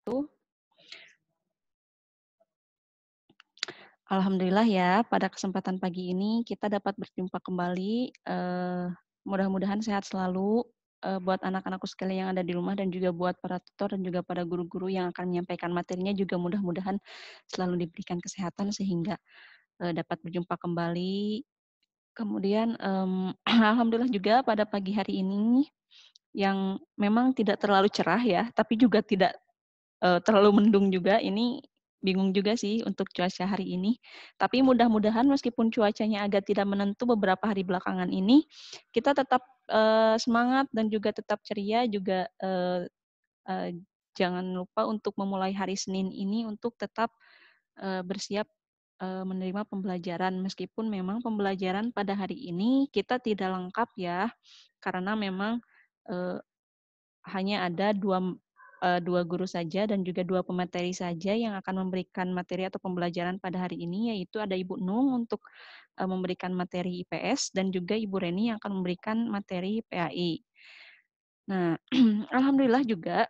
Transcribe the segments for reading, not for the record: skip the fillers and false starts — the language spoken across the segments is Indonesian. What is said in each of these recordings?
wabarakatuh. Alhamdulillah ya, pada kesempatan pagi ini kita dapat berjumpa kembali. Mudah-mudahan sehat selalu buat anak-anakku sekalian yang ada di rumah dan juga buat para tutor dan juga para guru-guru yang akan menyampaikan materinya juga mudah-mudahan selalu diberikan kesehatan sehingga dapat berjumpa kembali. Kemudian alhamdulillah juga pada pagi hari ini yang memang tidak terlalu cerah ya, tapi juga tidak terlalu mendung juga, ini bingung juga sih untuk cuaca hari ini. Tapi mudah-mudahan meskipun cuacanya agak tidak menentu beberapa hari belakangan ini, kita tetap semangat dan juga tetap ceria juga jangan lupa untuk memulai hari Senin ini untuk tetap bersiap menerima pembelajaran. Meskipun memang pembelajaran pada hari ini kita tidak lengkap ya, karena memang eh, hanya ada dua guru saja dan juga dua pemateri saja yang akan memberikan materi atau pembelajaran pada hari ini, yaitu ada Ibu Nung untuk memberikan materi IPS dan juga Ibu Reni yang akan memberikan materi PAI. Nah, alhamdulillah juga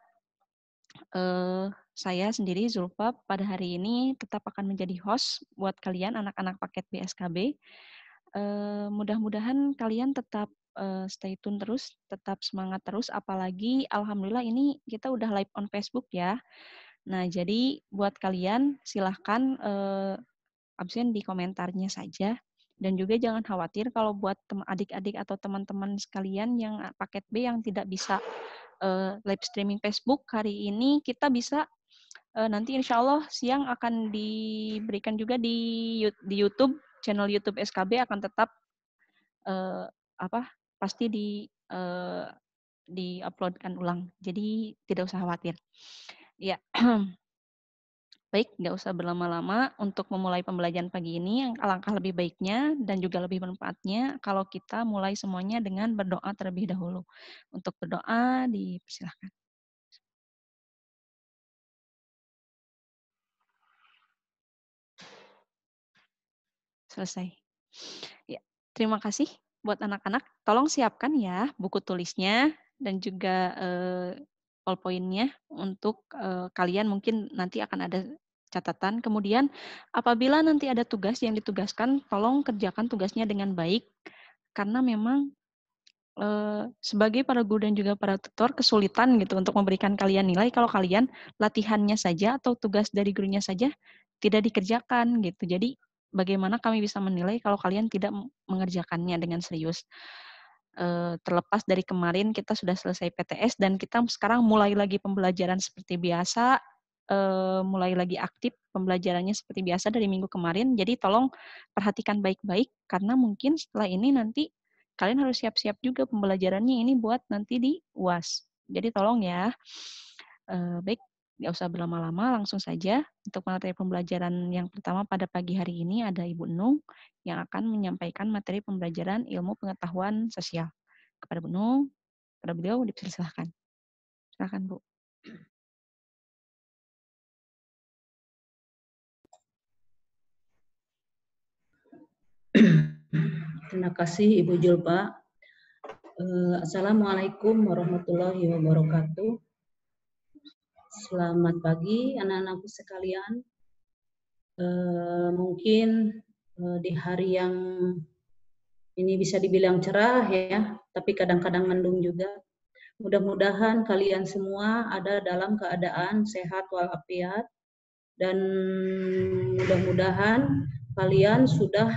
saya sendiri Zulfa pada hari ini tetap akan menjadi host buat kalian anak-anak paket BSKB. Mudah-mudahan kalian tetap stay tune terus, tetap semangat terus, apalagi alhamdulillah ini kita udah live on Facebook ya. Nah, jadi buat kalian silahkan absen di komentarnya saja. Dan juga jangan khawatir kalau buat adik-adik atau teman-teman sekalian yang paket B yang tidak bisa live streaming Facebook hari ini, kita bisa nanti insya Allah siang akan diberikan juga di YouTube, channel YouTube SKB akan tetap uh, pasti di-uploadkan ulang. Jadi tidak usah khawatir. Ya, baik, nggak usah berlama-lama untuk memulai pembelajaran pagi ini. Yang alangkah lebih baiknya dan juga lebih bermanfaatnya kalau kita mulai semuanya dengan berdoa terlebih dahulu. Untuk berdoa, dipersilahkan. Selesai. Ya, terima kasih buat anak-anak. Tolong siapkan ya buku tulisnya dan juga powerpoint-nya untuk kalian mungkin nanti akan ada catatan. Kemudian apabila nanti ada tugas yang ditugaskan, tolong kerjakan tugasnya dengan baik karena memang sebagai para guru dan juga para tutor kesulitan gitu untuk memberikan kalian nilai kalau kalian latihannya saja atau tugas dari gurunya saja tidak dikerjakan gitu. Jadi bagaimana kami bisa menilai kalau kalian tidak mengerjakannya dengan serius. Terlepas dari kemarin kita sudah selesai PTS dan kita sekarang mulai lagi pembelajaran seperti biasa, mulai lagi aktif pembelajarannya seperti biasa dari minggu kemarin. Jadi tolong perhatikan baik-baik karena mungkin setelah ini nanti kalian harus siap-siap juga pembelajarannya ini buat nanti di UAS. Jadi tolong ya. Baik, nggak usah berlama-lama, langsung saja untuk materi pembelajaran yang pertama pada pagi hari ini ada Ibu Nung yang akan menyampaikan materi pembelajaran ilmu pengetahuan sosial. Kepada Bu Nung, kepada beliau dipersilahkan. Silakan Bu. Terima kasih Ibu Julpa. Assalamualaikum warahmatullahi wabarakatuh. Selamat pagi anak-anakku sekalian. Mungkin di hari yang ini bisa dibilang cerah ya, tapi kadang-kadang mendung juga. Mudah-mudahan kalian semua ada dalam keadaan sehat walafiat dan mudah-mudahan kalian sudah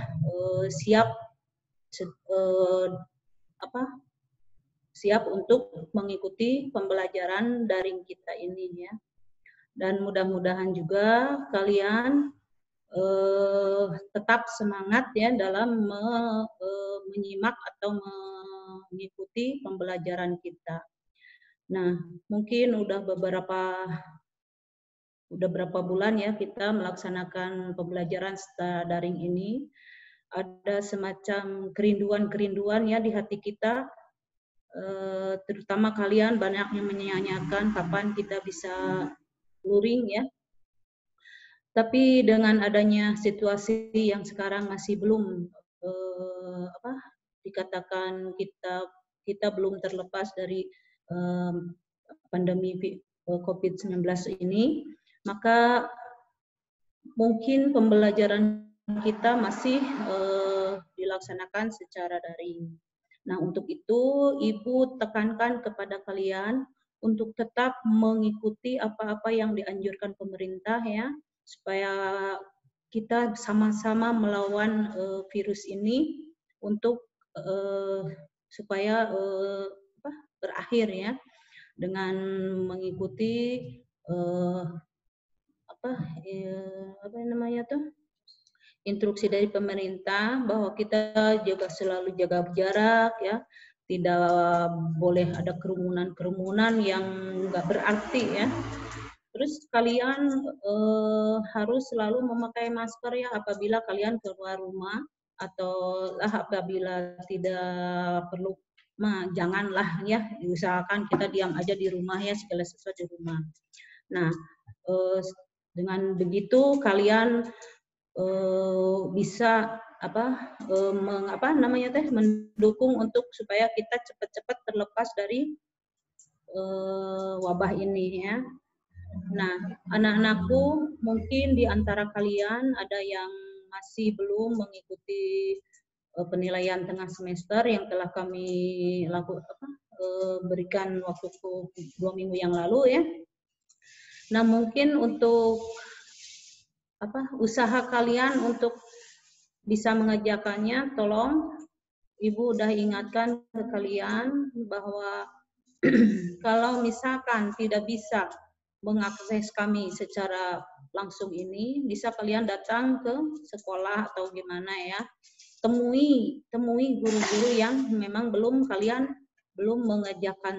siap siap untuk mengikuti pembelajaran daring kita ini ya. Dan mudah-mudahan juga kalian tetap semangat ya dalam menyimak atau mengikuti pembelajaran kita. Nah, mungkin udah berapa bulan ya kita melaksanakan pembelajaran secara daring ini. Ada semacam kerinduan-kerinduan ya di hati kita, terutama kalian banyak yang menyanyikan kapan kita bisa luring ya. Tapi dengan adanya situasi yang sekarang masih belum dikatakan kita belum terlepas dari pandemi COVID-19 ini, maka mungkin pembelajaran kita masih dilaksanakan secara daring. Nah, untuk itu Ibu tekankan kepada kalian untuk tetap mengikuti apa-apa yang dianjurkan pemerintah ya, supaya kita sama-sama melawan virus ini untuk supaya berakhir ya, dengan mengikuti apa namanya tuh, instruksi dari pemerintah bahwa kita juga selalu jaga jarak ya, tidak boleh ada kerumunan-kerumunan yang nggak berarti ya. Terus kalian harus selalu memakai masker ya apabila kalian keluar rumah, atau apabila tidak perlu janganlah ya, usahakan kita diam aja di rumah ya, segala sesuatu di rumah. Nah, dengan begitu kalian bisa mendukung untuk supaya kita cepat-cepat terlepas dari wabah ini ya. Nah, anak-anakku, mungkin di antara kalian ada yang masih belum mengikuti penilaian tengah semester yang telah kami berikan waktu 2 minggu yang lalu ya. Nah, mungkin untuk usaha kalian untuk bisa mengerjakannya, tolong Ibu udah ingatkan ke kalian bahwa kalau misalkan tidak bisa mengakses kami secara langsung ini, bisa kalian datang ke sekolah atau gimana ya, temui guru-guru yang memang kalian belum mengerjakan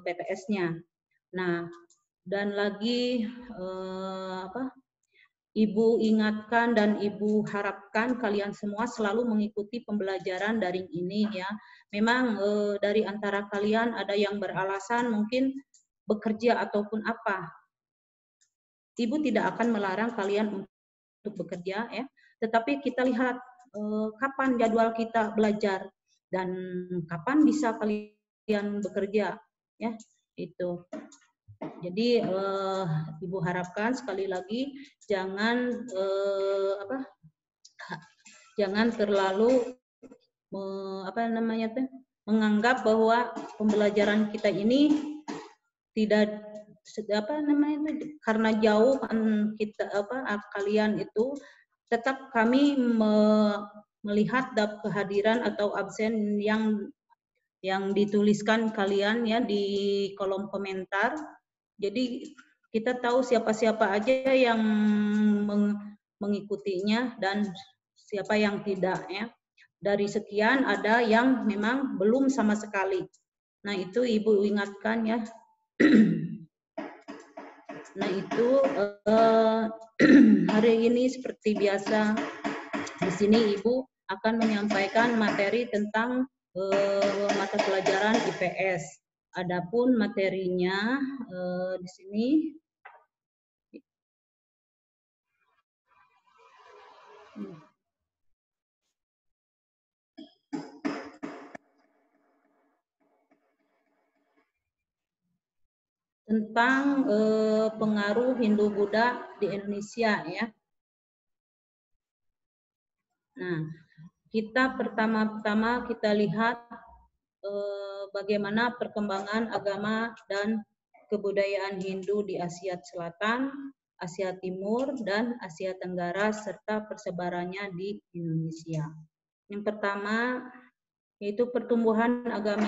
PTS-nya. Nah, dan lagi Ibu ingatkan dan Ibu harapkan kalian semua selalu mengikuti pembelajaran daring ini ya. Memang dari antara kalian ada yang beralasan mungkin bekerja ataupun apa. Ibu tidak akan melarang kalian untuk bekerja ya, tetapi kita lihat kapan jadwal kita belajar dan kapan bisa kalian bekerja ya, itu. Jadi Ibu harapkan sekali lagi jangan jangan terlalu menganggap bahwa pembelajaran kita ini tidak karena jauh kita kalian itu, tetap kami melihat kehadiran atau absen yang dituliskan kalian ya di kolom komentar. Jadi kita tahu siapa-siapa aja yang mengikutinya dan siapa yang tidak ya. Dari sekian ada yang memang belum sama sekali. Nah, itu Ibu ingatkan ya. Nah, itu hari ini seperti biasa di sini Ibu akan menyampaikan materi tentang mata pelajaran IPS. Adapun materinya di sini tentang pengaruh Hindu-Buddha di Indonesia ya. Nah, kita pertama-tama kita lihat bagaimana perkembangan agama dan kebudayaan Hindu di Asia Selatan, Asia Timur, dan Asia Tenggara, serta persebarannya di Indonesia. Yang pertama, yaitu pertumbuhan agama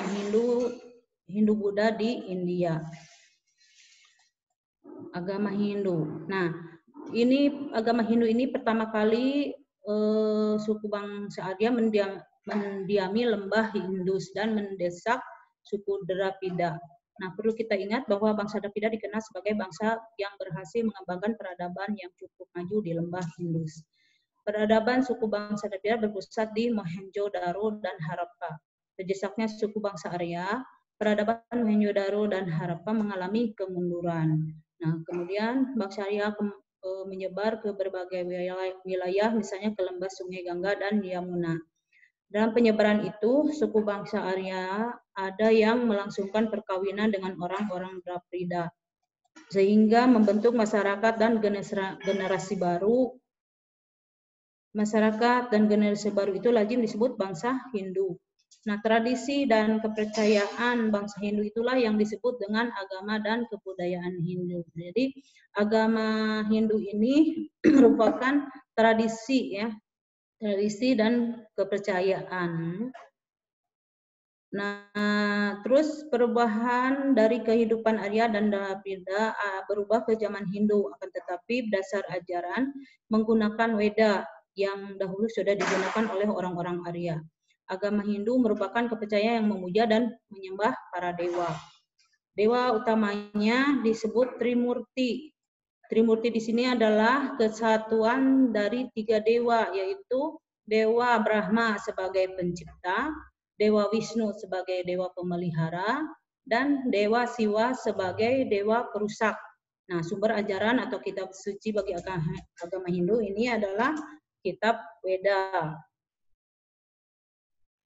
Hindu-Buddha di India. Agama Hindu. Nah, ini agama Hindu ini pertama kali suku bangsa Arya mendiami lembah Indus dan mendesak suku Drapida. Nah, perlu kita ingat bahwa bangsa Drapida dikenal sebagai bangsa yang berhasil mengembangkan peradaban yang cukup maju di lembah Indus. Peradaban suku bangsa Drapida berpusat di Mohenjo-daro dan Harappa. Sejak suku bangsa Arya, peradaban Mohenjo-daro dan Harappa mengalami kemunduran. Nah, kemudian bangsa Arya menyebar ke berbagai wilayah, misalnya ke lembah Sungai Gangga dan Yamuna. Dalam penyebaran itu, suku bangsa Arya ada yang melangsungkan perkawinan dengan orang-orang Draprida, sehingga membentuk masyarakat dan generasi baru. Masyarakat dan generasi baru itu lazim disebut bangsa Hindu. Nah, tradisi dan kepercayaan bangsa Hindu itulah yang disebut dengan agama dan kebudayaan Hindu. Jadi, agama Hindu ini merupakan tradisi ya, tradisi dan kepercayaan. Nah, terus perubahan dari kehidupan Arya dan Draprida berubah ke zaman Hindu, akan tetapi dasar ajaran menggunakan Weda yang dahulu sudah digunakan oleh orang-orang Arya. Agama Hindu merupakan kepercayaan yang memuja dan menyembah para dewa. Dewa utamanya disebut Trimurti. Trimurti di sini adalah kesatuan dari 3 dewa, yaitu Dewa Brahma sebagai pencipta, Dewa Wisnu sebagai dewa pemelihara, dan Dewa Siwa sebagai dewa perusak. Nah, sumber ajaran atau kitab suci bagi agama Hindu ini adalah kitab Weda.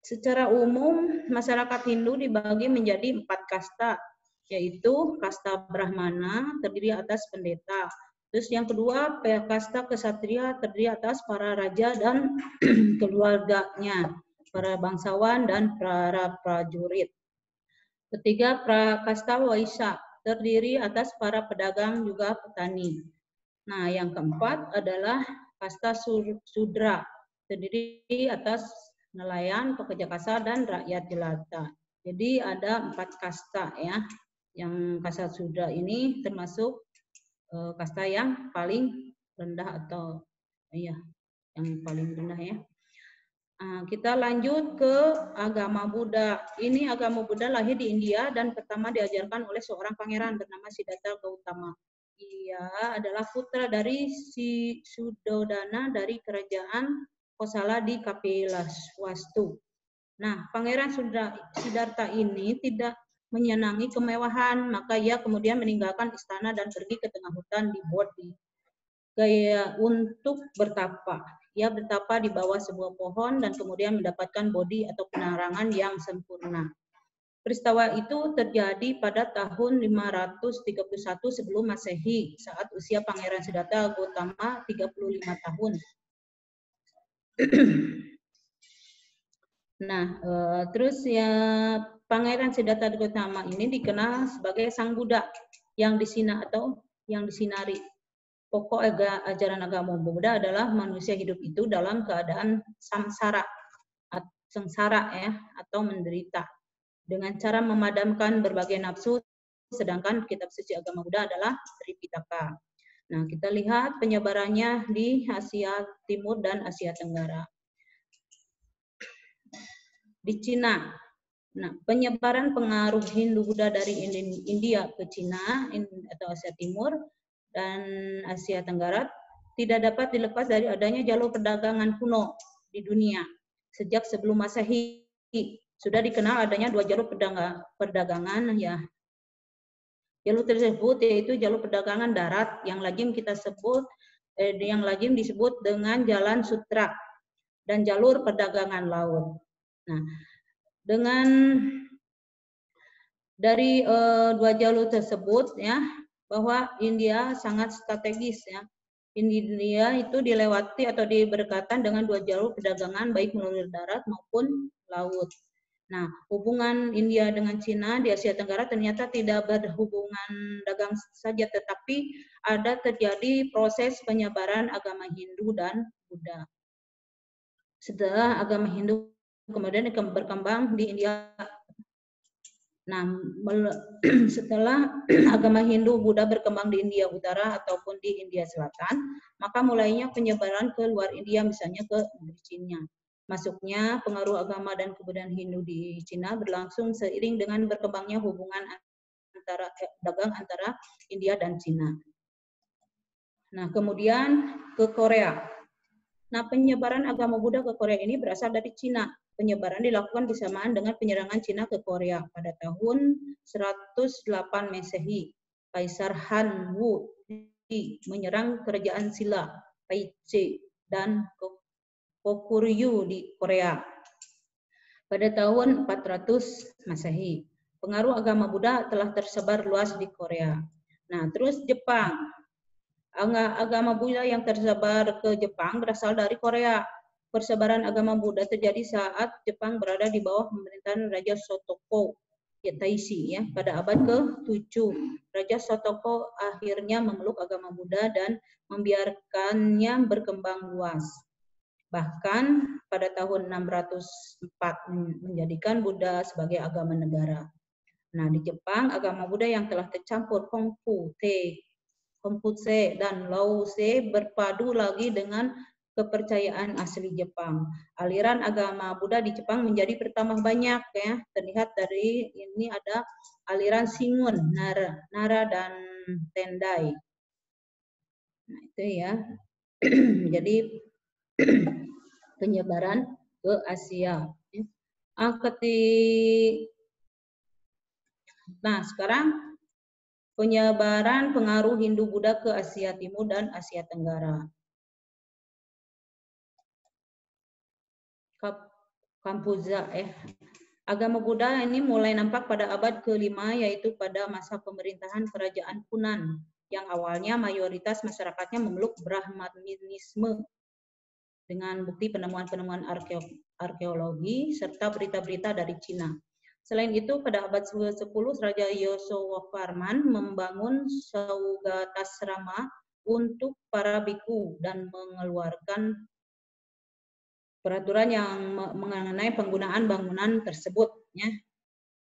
Secara umum, masyarakat Hindu dibagi menjadi 4 kasta, yaitu kasta Brahmana terdiri atas pendeta. Terus yang kedua, kasta kesatria terdiri atas para raja dan keluarganya, para bangsawan dan para prajurit. Ketiga, kasta Waisya terdiri atas para pedagang juga petani. Nah, yang keempat adalah kasta Sudra terdiri atas nelayan, pekerja kasar, dan rakyat jelata. Jadi ada 4 kasta ya. Yang kasta Sudra ini termasuk kasta yang paling rendah atau ya yang paling rendah ya. Kita lanjut ke agama Buddha. Ini agama Buddha lahir di India dan pertama diajarkan oleh seorang pangeran bernama Siddhartha Gautama. Ia adalah putra dari si Suddhodana dari kerajaan Kosala di Kapilavastu. Nah, pangeran Siddhartha ini tidak menyenangi kemewahan, maka ia kemudian meninggalkan istana dan pergi ke tengah hutan di Bodhi gaya untuk bertapa. Ia bertapa di bawah sebuah pohon dan kemudian mendapatkan bodhi atau penerangan yang sempurna. Peristiwa itu terjadi pada tahun 531 sebelum Masehi saat usia Pangeran Siddhartha Gautama 35 tahun. Nah, terus ya Pangeran Siddhartha Gautama ini dikenal sebagai Sang Buddha yang disinari. Pokok ajaran agama Buddha adalah manusia hidup itu dalam keadaan sengsara ya, atau menderita dengan cara memadamkan berbagai nafsu, sedangkan kitab suci agama Buddha adalah Tripitaka. Nah, kita lihat penyebarannya di Asia Timur dan Asia Tenggara. Di Cina, nah, penyebaran pengaruh Hindu Buddha dari India ke Cina atau Asia Timur dan Asia Tenggara tidak dapat dilepas dari adanya jalur perdagangan kuno di dunia. Sejak sebelum Masehi sudah dikenal adanya 2 jalur perdagangan ya. Jalur tersebut yaitu jalur perdagangan darat yang lazim disebut dengan Jalan Sutra dan jalur perdagangan laut. Nah, dengan dari 2 jalur tersebut ya, bahwa India sangat strategis ya. India itu dilewati atau diberkatkan dengan 2 jalur perdagangan baik melalui darat maupun laut. Nah, hubungan India dengan Cina di Asia Tenggara ternyata tidak berhubungan dagang saja, tetapi ada terjadi proses penyebaran agama Hindu dan Buddha. Setelah agama Hindu kemudian berkembang di India. Nah, setelah agama Hindu Buddha berkembang di India Utara ataupun di India Selatan, maka mulainya penyebaran ke luar India, misalnya ke Cina. Masuknya pengaruh agama dan kebudayaan Hindu di Cina berlangsung seiring dengan berkembangnya hubungan dagang antara India dan Cina. Nah, kemudian ke Korea. Nah, penyebaran agama Buddha ke Korea ini berasal dari Cina. Penyebaran dilakukan bersamaan dengan penyerangan Cina ke Korea pada tahun 108 Masehi. Kaisar Han Wu menyerang kerajaan Silla, Paiche, dan Goguryeo di Korea. Pada tahun 400 Masehi, pengaruh agama Buddha telah tersebar luas di Korea. Nah, terus Jepang. Agama Buddha yang tersebar ke Jepang berasal dari Korea. Persebaran agama Buddha terjadi saat Jepang berada di bawah pemerintahan Raja Shotoku Taisi ya pada abad ke-7. Raja Shotoku akhirnya memeluk agama Buddha dan membiarkannya berkembang luas. Bahkan pada tahun 604 menjadikan Buddha sebagai agama negara. Nah, di Jepang agama Buddha yang telah tercampur Konfutse dan Laoze berpadu lagi dengan kepercayaan asli Jepang. Aliran agama Buddha di Jepang menjadi bertambah banyak ya. Terlihat dari ini ada aliran Shingon, Nara dan Tendai. Nah, itu ya. Jadi penyebaran ke Asia. Nah, sekarang penyebaran pengaruh Hindu-Buddha ke Asia Timur dan Asia Tenggara. Kampuja Agama Buddha ini mulai nampak pada abad ke-5 yaitu pada masa pemerintahan kerajaan Funan yang awalnya mayoritas masyarakatnya memeluk Brahmanisme dengan bukti penemuan-penemuan arkeologi serta berita-berita dari Cina. Selain itu, pada abad ke-10, Raja Yasovarman membangun Saugatasrama untuk para biku dan mengeluarkan peraturan yang mengenai penggunaan bangunan tersebut. Ya.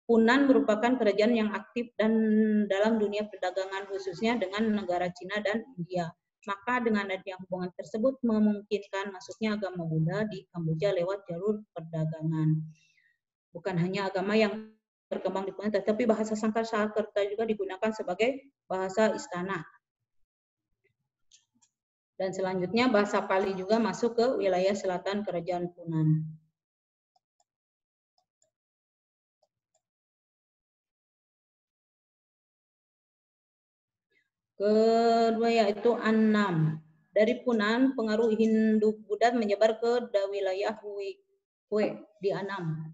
Funan merupakan kerajaan yang aktif dan dalam dunia perdagangan khususnya dengan negara Cina dan India. Maka dengan adanya hubungan tersebut memungkinkan masuknya agama Buddha di Kamboja lewat jalur perdagangan. Bukan hanya agama yang berkembang di Funan, tetapi bahasa Sanskerta juga digunakan sebagai bahasa istana. Dan selanjutnya bahasa Pali juga masuk ke wilayah selatan kerajaan Funan. Kedua yaitu Annam. Dari Funan, pengaruh Hindu-Buddha menyebar ke wilayah Hue di Annam.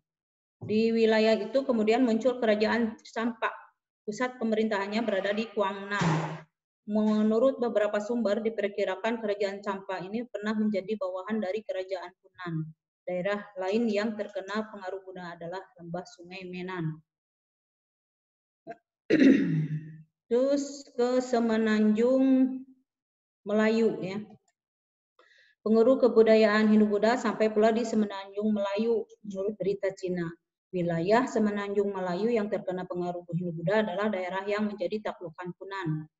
Di wilayah itu kemudian muncul kerajaan Champa. Pusat pemerintahannya berada di Guangnan. Menurut beberapa sumber, diperkirakan kerajaan Champa ini pernah menjadi bawahan dari kerajaan Funan. Daerah lain yang terkena pengaruh Buddha adalah lembah Sungai Menan. Terus ke Semenanjung Melayu ya. Pengaruh kebudayaan Hindu-Buddha sampai pula di Semenanjung Melayu menurut berita Cina. Wilayah Semenanjung Melayu yang terkena pengaruh Hindu-Buddha adalah daerah yang menjadi taklukan Funan.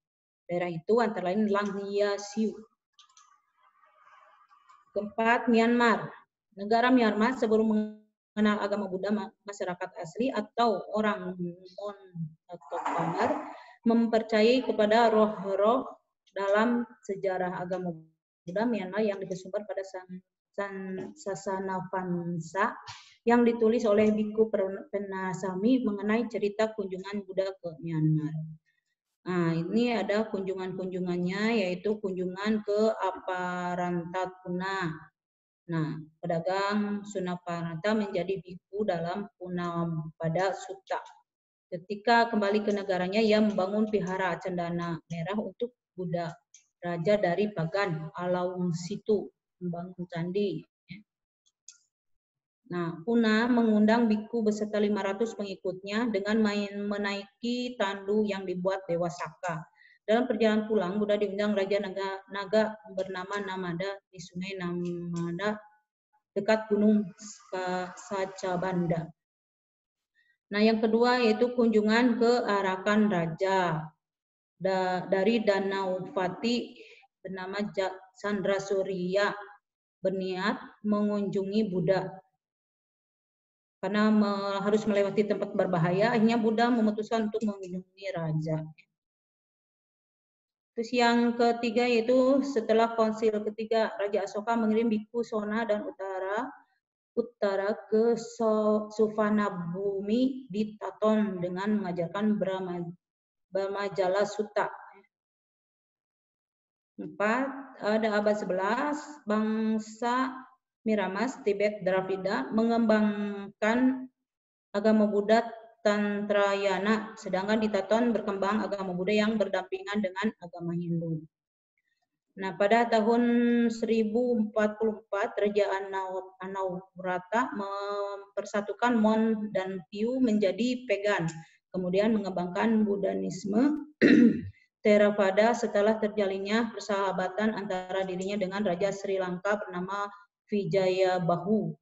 Daerah itu antara lain Langya Siu. Keempat, Myanmar. Negara Myanmar sebelum mengenal agama Buddha, masyarakat asli atau orang Mon atau Khmer mempercayai kepada roh-roh. Dalam sejarah agama Buddha Myanmar yang bersumber pada Sasanavansa yang ditulis oleh Biku Penasami mengenai cerita kunjungan Buddha ke Myanmar. Nah, ini ada kunjungan-kunjungannya yaitu kunjungan ke Aparantatuna. Nah, pedagang Sunaparanta menjadi biku dalam Punapada Sutta. Ketika kembali ke negaranya, ia membangun vihara cendana merah untuk Buddha. Raja dari Pagan, Alaungsitu, membangun candi. Nah, Puna mengundang biku beserta 500 pengikutnya dengan menaiki tandu yang dibuat Dewa Saka. Dalam perjalanan pulang, Buddha diundang Raja Naga bernama Namada di Sungai Namada dekat Gunung Sacabanda. Nah, yang kedua yaitu kunjungan ke Arakan Raja. Dari Danau Pati bernama Chandra Surya berniat mengunjungi Buddha. Karena harus melewati tempat berbahaya, akhirnya Buddha memutuskan untuk mengunjungi raja. Terus yang ketiga yaitu setelah konsil ketiga, Raja Asoka mengirim biku Sona dan Uttara ke Suvarnabhumi di Taton dengan mengajarkan Brahmajala Sutta. 4. Ada abad 11, bangsa Miramas, Tibet, Dravida mengembangkan agama Buddha Tantrayana, sedangkan di Taton berkembang agama Buddha yang berdampingan dengan agama Hindu. Nah, pada tahun 1044, Raja Anawrata mempersatukan Mon dan Piu menjadi Pagan, kemudian mengembangkan Buddhisme Theravada setelah terjalinnya persahabatan antara dirinya dengan Raja Sri Lanka bernama Vijayabahu.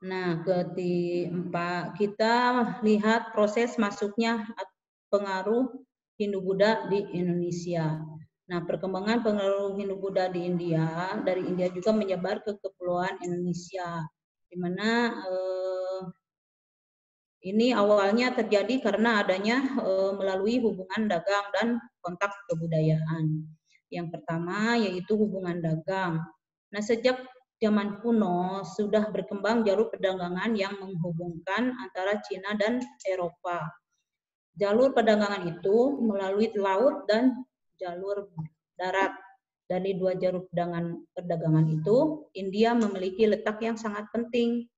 Nah, keempat, kita lihat proses masuknya pengaruh Hindu-Buddha di Indonesia. Nah, perkembangan pengaruh Hindu-Buddha di India, dari India juga menyebar ke Kepulauan Indonesia, di mana ini awalnya terjadi karena adanya melalui hubungan dagang dan kontak kebudayaan. Yang pertama yaitu hubungan dagang. Nah, sejak zaman kuno sudah berkembang jalur perdagangan yang menghubungkan antara Cina dan Eropa. Jalur perdagangan itu melalui laut dan jalur darat. Dari dua jalur perdagangan itu, India memiliki letak yang sangat penting.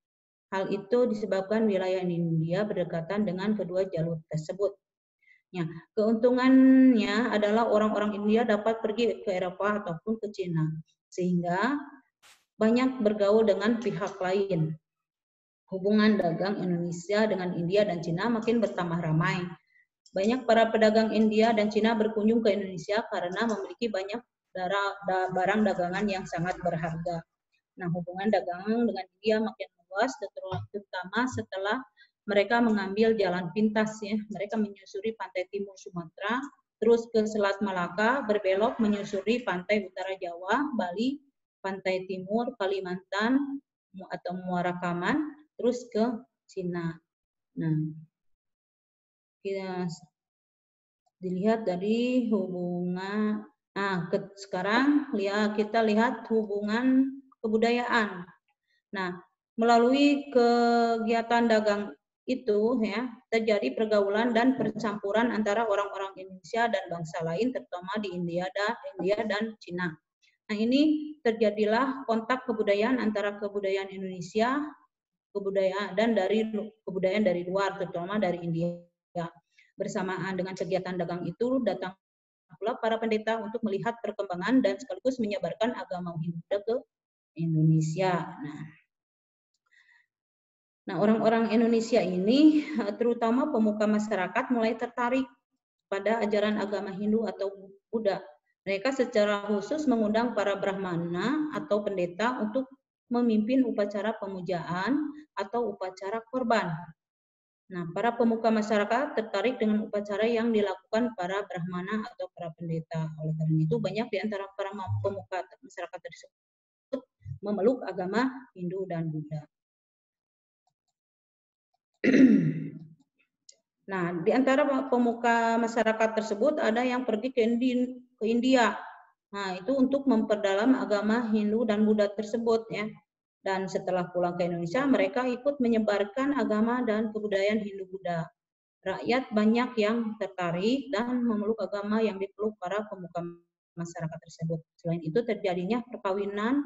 Hal itu disebabkan wilayah India berdekatan dengan kedua jalur tersebut. Ya, keuntungannya adalah orang-orang India dapat pergi ke Eropa ataupun ke Cina, sehingga banyak bergaul dengan pihak lain. Hubungan dagang Indonesia dengan India dan Cina makin bertambah ramai. Banyak para pedagang India dan Cina berkunjung ke Indonesia karena memiliki banyak barang dagangan yang sangat berharga. Nah, hubungan dagang dengan India makin luas, terutama setelah mereka mengambil jalan pintas ya. Mereka menyusuri pantai timur Sumatera, terus ke Selat Malaka, berbelok menyusuri pantai utara Jawa, Bali, pantai timur Kalimantan atau Muara Kaman, terus ke Cina. Nah, kita dilihat dari hubungan. Nah, sekarang kita lihat hubungan kebudayaan. Nah, melalui kegiatan dagang itu ya terjadi pergaulan dan percampuran antara orang-orang Indonesia dan bangsa lain, terutama di India dan Cina. Nah, ini terjadilah kontak kebudayaan antara kebudayaan Indonesia dan kebudayaan dari luar, terutama dari India. Bersamaan dengan kegiatan dagang itu datang pula para pendeta untuk melihat perkembangan dan sekaligus menyebarkan agama Hindu ke Indonesia. Nah, orang-orang Indonesia ini, terutama pemuka masyarakat, mulai tertarik pada ajaran agama Hindu atau Buddha. Mereka secara khusus mengundang para brahmana atau pendeta untuk memimpin upacara pemujaan atau upacara korban. Nah, para pemuka masyarakat tertarik dengan upacara yang dilakukan para brahmana atau para pendeta. Oleh karena itu, banyak di antara para pemuka masyarakat tersebut memeluk agama Hindu dan Buddha. Nah, di antara pemuka masyarakat tersebut ada yang pergi ke India. Nah, itu untuk memperdalam agama Hindu dan Buddha tersebut ya. Dan setelah pulang ke Indonesia, mereka ikut menyebarkan agama dan kebudayaan Hindu-Buddha. Rakyat banyak yang tertarik dan memeluk agama yang dipeluk para pemuka masyarakat tersebut. Selain itu, terjadinya perkawinan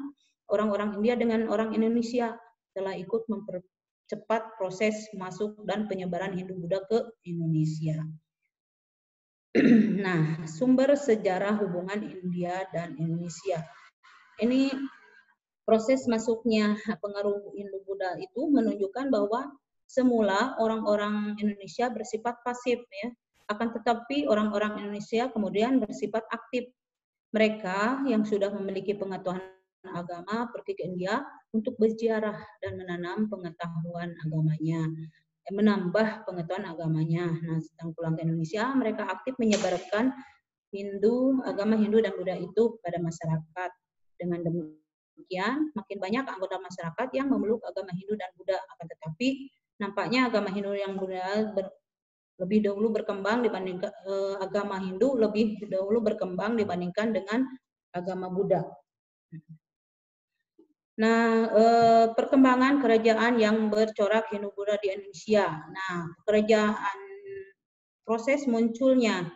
orang-orang India dengan orang Indonesia setelah ikut mempercepat proses masuk dan penyebaran Hindu-Buddha ke Indonesia. Nah, sumber sejarah hubungan India dan Indonesia. Ini proses masuknya pengaruh Hindu-Buddha itu menunjukkan bahwa semula orang-orang Indonesia bersifat pasif ya. Akan tetapi orang-orang Indonesia kemudian bersifat aktif. Mereka yang sudah memiliki pengetahuan agama pergi ke India untuk berziarah dan menanam pengetahuan agamanya, menambah pengetahuan agamanya. Nah, setelah pulang ke Indonesia, mereka aktif menyebarkan agama Hindu dan Buddha itu pada masyarakat. Dengan demikian, makin banyak anggota masyarakat yang memeluk agama Hindu dan Buddha. Akan tetapi, nampaknya agama Hindu yang Buddha lebih dahulu berkembang dibandingkan agama Hindu lebih dahulu berkembang dibandingkan dengan agama Buddha. Nah, perkembangan kerajaan yang bercorak Hindu-Buddha di Indonesia. Nah, proses munculnya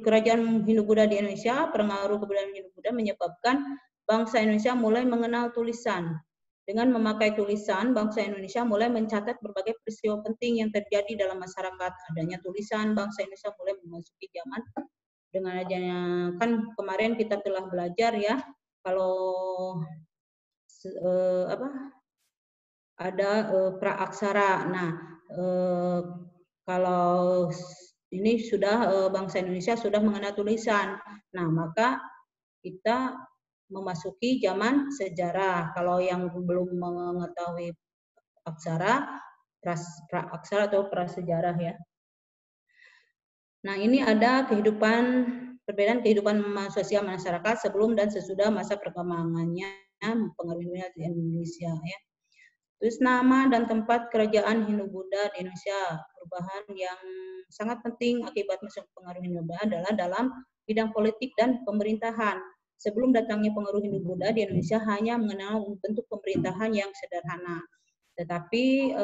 kerajaan Hindu-Buddha di Indonesia, pengaruh kebudayaan Hindu-Buddha menyebabkan bangsa Indonesia mulai mengenal tulisan. Dengan memakai tulisan, bangsa Indonesia mulai mencatat berbagai peristiwa penting yang terjadi dalam masyarakat. Adanya tulisan, bangsa Indonesia mulai memasuki zaman dengan adanya, kan kemarin kita telah belajar ya, kalau ada praaksara. Nah, kalau ini sudah bangsa Indonesia sudah mengenal tulisan. Nah, maka kita memasuki zaman sejarah. Kalau yang belum mengetahui aksara, praaksara atau prasejarah ya. Nah, ini ada perbedaan kehidupan sosial masyarakat sebelum dan sesudah masa perkembangannya pengaruhnya di Indonesia ya. Terus nama dan tempat kerajaan Hindu-Buddha di Indonesia, perubahan yang sangat penting akibat masuk pengaruh Hindu-Buddha adalah dalam bidang politik dan pemerintahan. Sebelum datangnya pengaruh Hindu-Buddha di Indonesia hanya mengenal bentuk pemerintahan yang sederhana. Tetapi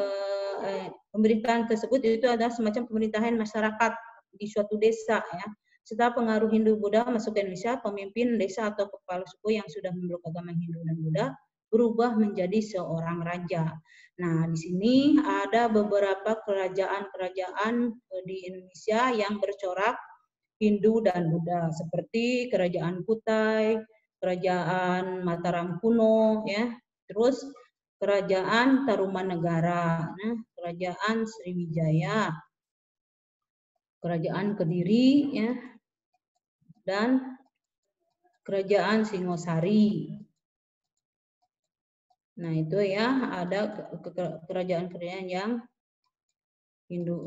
pemerintahan tersebut itu adalah semacam pemerintahan masyarakat di suatu desa ya. Setelah pengaruh Hindu-Buddha masuk ke Indonesia, pemimpin desa atau kepala suku yang sudah memeluk agama Hindu dan Buddha berubah menjadi seorang raja. Nah, di sini ada beberapa kerajaan-kerajaan di Indonesia yang bercorak Hindu dan Buddha, seperti Kerajaan Kutai, Kerajaan Mataram kuno, ya, terus Kerajaan Tarumanegara, Kerajaan Sriwijaya, Kerajaan Kediri, ya, dan Kerajaan Singosari. Nah, itu ya, ada kerajaan-kerajaan yang Hindu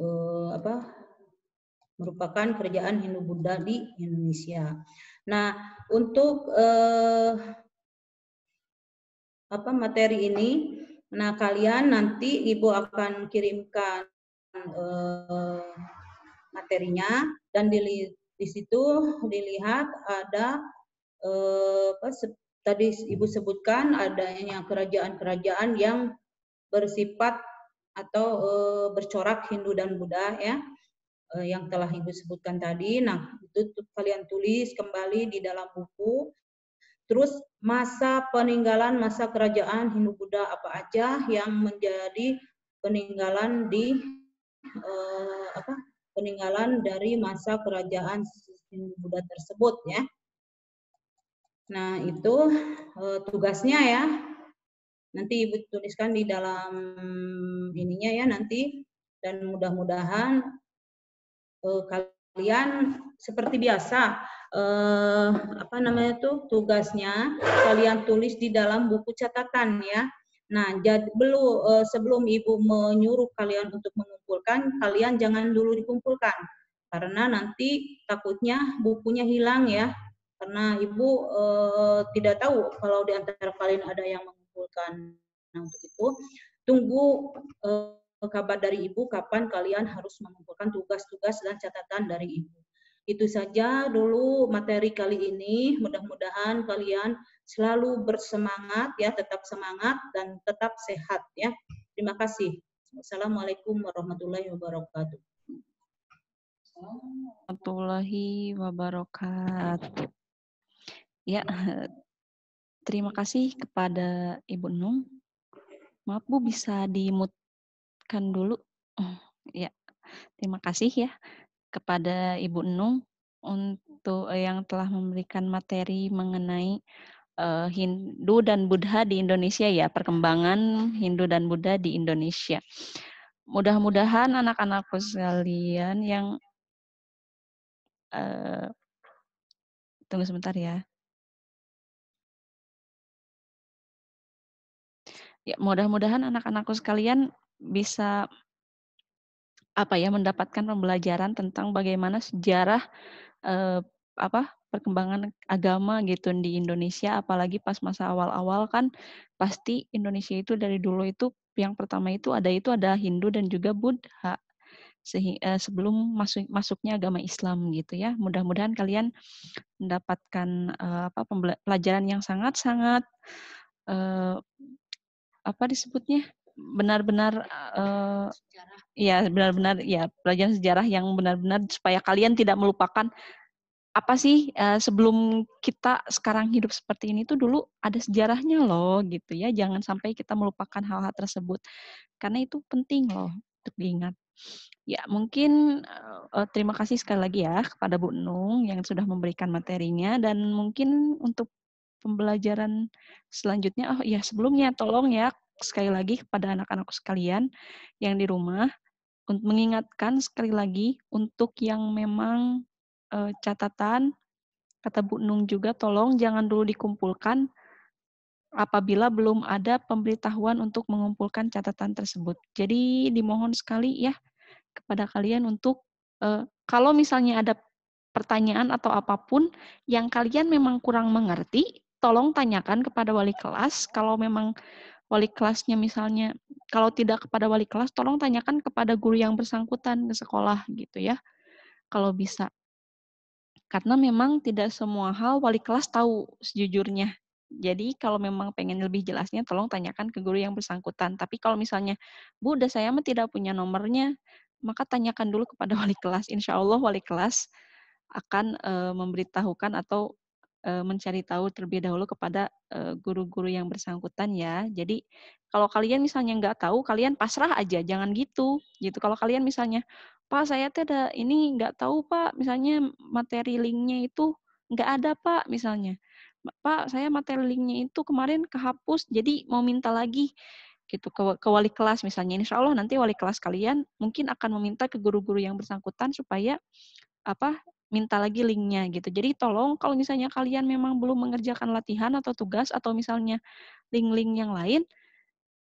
merupakan kerajaan Hindu Buddha di Indonesia. Nah, untuk materi ini, nah kalian nanti Ibu akan kirimkan materinya dan di situ dilihat ada tadi Ibu sebutkan adanya kerajaan-kerajaan yang bersifat atau bercorak Hindu dan Buddha ya, yang telah Ibu sebutkan tadi. Nah, itu kalian tulis kembali di dalam buku. Terus masa peninggalan masa kerajaan Hindu Buddha apa aja yang menjadi peninggalan di peninggalan dari masa kerajaan Hindu Buddha tersebut ya. Nah, itu tugasnya ya. Nanti Ibu tuliskan di dalam ininya ya nanti, dan mudah-mudahan kalian seperti biasa tugasnya kalian tulis di dalam buku catatan ya. Nah, sebelum Ibu menyuruh kalian untuk mengumpulkan, kalian jangan dulu dikumpulkan karena nanti takutnya bukunya hilang ya. Karena Ibu tidak tahu kalau di antara kalian ada yang mengumpulkan. Nah, untuk itu tunggu kabar dari Ibu kapan kalian harus mengumpulkan tugas-tugas dan catatan dari Ibu. Itu saja dulu materi kali ini. Mudah-mudahan kalian selalu bersemangat ya, tetap semangat dan tetap sehat ya. Terima kasih. Wassalamualaikum warahmatullahi wabarakatuh. Warahmatullahi wabarakatuh. Ya, terima kasih kepada Ibu Nung. Maaf Bu, bisa dimutkan dulu. Ya, terima kasih ya kepada Ibu Nung untuk yang telah memberikan materi mengenai Hindu dan Buddha di Indonesia ya, perkembangan Hindu dan Buddha di Indonesia. Mudah-mudahan anak-anakku sekalian yang tunggu sebentar ya. Ya, mudah-mudahan anak-anakku sekalian bisa mendapatkan pembelajaran tentang bagaimana sejarah perkembangan agama gitu di Indonesia, apalagi pas masa awal-awal kan pasti Indonesia itu dari dulu itu yang pertama itu ada Hindu dan juga Buddha sebelum masuknya agama Islam gitu ya. Mudah-mudahan kalian mendapatkan pelajaran yang sangat-sangat disebutnya benar-benar ya benar-benar ya pelajaran sejarah yang benar-benar supaya kalian tidak melupakan apa sih sebelum kita sekarang hidup seperti ini tuh dulu ada sejarahnya loh gitu ya. Jangan sampai kita melupakan hal-hal tersebut karena itu penting loh untuk diingat. Ya, mungkin terima kasih sekali lagi ya kepada Bu Nung yang sudah memberikan materinya dan mungkin untuk pembelajaran selanjutnya oh ya sebelumnya tolong ya sekali lagi kepada anak-anakku sekalian yang di rumah untuk mengingatkan sekali lagi untuk yang memang catatan kata Bu Nung juga tolong jangan dulu dikumpulkan apabila belum ada pemberitahuan untuk mengumpulkan catatan tersebut. Jadi dimohon sekali ya kepada kalian untuk kalau misalnya ada pertanyaan atau apapun yang kalian memang kurang mengerti, tolong tanyakan kepada wali kelas. Kalau memang wali kelasnya misalnya, kalau tidak kepada wali kelas, tolong tanyakan kepada guru yang bersangkutan ke sekolah gitu ya, kalau bisa. Karena memang tidak semua hal wali kelas tahu sejujurnya. Jadi kalau memang pengen lebih jelasnya, tolong tanyakan ke guru yang bersangkutan. Tapi kalau misalnya, Bu, udah saya mah tidak punya nomornya, maka tanyakan dulu kepada wali kelas. Insya Allah wali kelas akan memberitahukan atau mencari tahu terlebih dahulu kepada guru-guru yang bersangkutan ya. Jadi kalau kalian misalnya nggak tahu, kalian pasrah aja, jangan gitu. Gitu. Kalau kalian misalnya, Pak saya tuh ada ini nggak tahu Pak, misalnya materi linknya itu nggak ada Pak, misalnya. Pak saya materi linknya itu kemarin kehapus, jadi mau minta lagi gitu ke wali kelas misalnya. Insya Allah nanti wali kelas kalian mungkin akan meminta ke guru-guru yang bersangkutan supaya minta lagi linknya gitu. Jadi tolong kalau misalnya kalian memang belum mengerjakan latihan atau tugas atau misalnya link-link yang lain,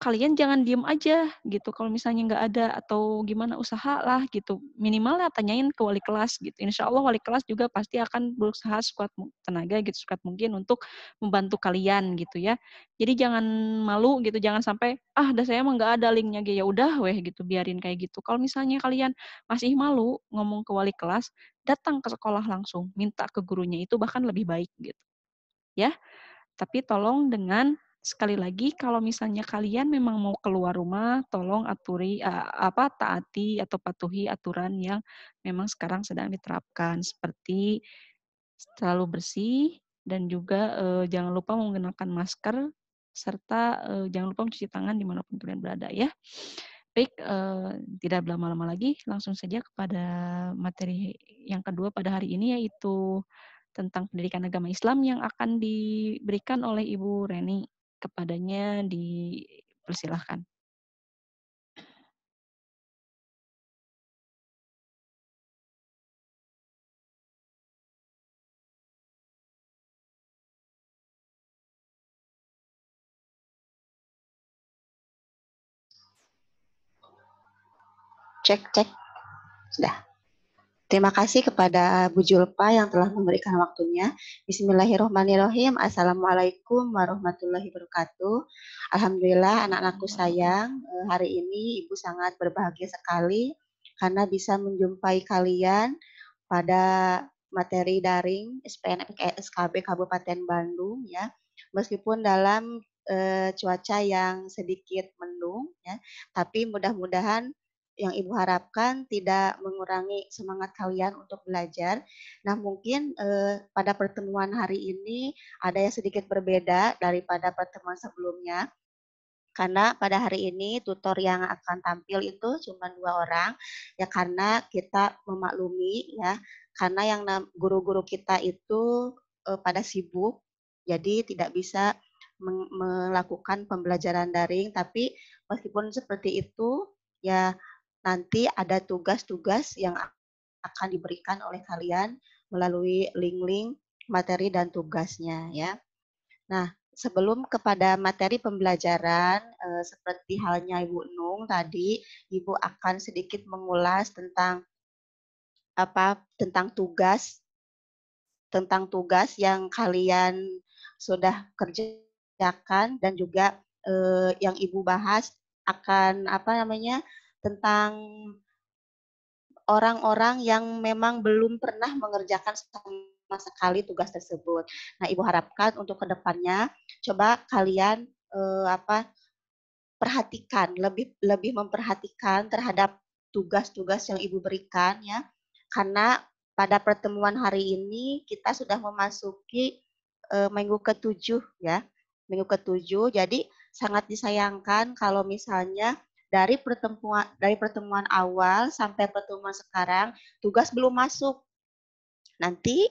kalian jangan diem aja gitu. Kalau misalnya nggak ada atau gimana usahalah gitu. Minimal lah tanyain ke wali kelas gitu. Insya Allah wali kelas juga pasti akan berusaha sekuat tenaga gitu, sekuat mungkin untuk membantu kalian gitu ya. Jadi jangan malu gitu, jangan sampai dah saya emang nggak ada linknya gitu. Ya udah weh gitu, biarin kayak gitu. Kalau misalnya kalian masih malu ngomong ke wali kelas, datang ke sekolah langsung, minta ke gurunya itu bahkan lebih baik gitu. Ya, tapi tolong dengan sekali lagi kalau misalnya kalian memang mau keluar rumah, tolong taati atau patuhi aturan yang memang sekarang sedang diterapkan seperti selalu bersih dan juga jangan lupa menggunakan masker serta jangan lupa mencuci tangan dimanapun kalian berada ya. Baik, tidak berlama-lama lagi, langsung saja kepada materi yang kedua pada hari ini yaitu tentang pendidikan agama Islam yang akan diberikan oleh Ibu Reni. Kepadanya dipersilahkan. Cek, cek. Sudah. Terima kasih kepada Bu Julpa yang telah memberikan waktunya. Bismillahirrahmanirrahim. Assalamualaikum warahmatullahi wabarakatuh. Alhamdulillah anak-anakku sayang, hari ini Ibu sangat berbahagia sekali karena bisa menjumpai kalian pada materi daring SPN SKB Kabupaten Bandung ya. Meskipun dalam cuaca yang sedikit mendung ya, tapi mudah-mudahan yang Ibu harapkan tidak mengurangi semangat kalian untuk belajar. Nah, mungkin pada pertemuan hari ini ada yang sedikit berbeda daripada pertemuan sebelumnya. Karena pada hari ini tutor yang akan tampil itu cuma 2 orang, ya karena kita memaklumi ya, karena yang guru-guru kita itu pada sibuk, jadi tidak bisa melakukan pembelajaran daring, tapi meskipun seperti itu, ya nanti ada tugas-tugas yang akan diberikan oleh kalian melalui link-link materi dan tugasnya ya. Nah, sebelum kepada materi pembelajaran, seperti halnya Ibu Nung tadi, Ibu akan sedikit mengulas tentang tentang tugas yang kalian sudah kerjakan dan juga yang Ibu bahas akan tentang orang-orang yang memang belum pernah mengerjakan sama sekali tugas tersebut. Nah, Ibu harapkan untuk kedepannya coba kalian perhatikan, lebih memperhatikan terhadap tugas-tugas yang Ibu berikan ya. Karena pada pertemuan hari ini kita sudah memasuki minggu ke-7 ya. Minggu ke-7, jadi sangat disayangkan kalau misalnya dari pertemuan awal sampai pertemuan sekarang tugas belum masuk. Nanti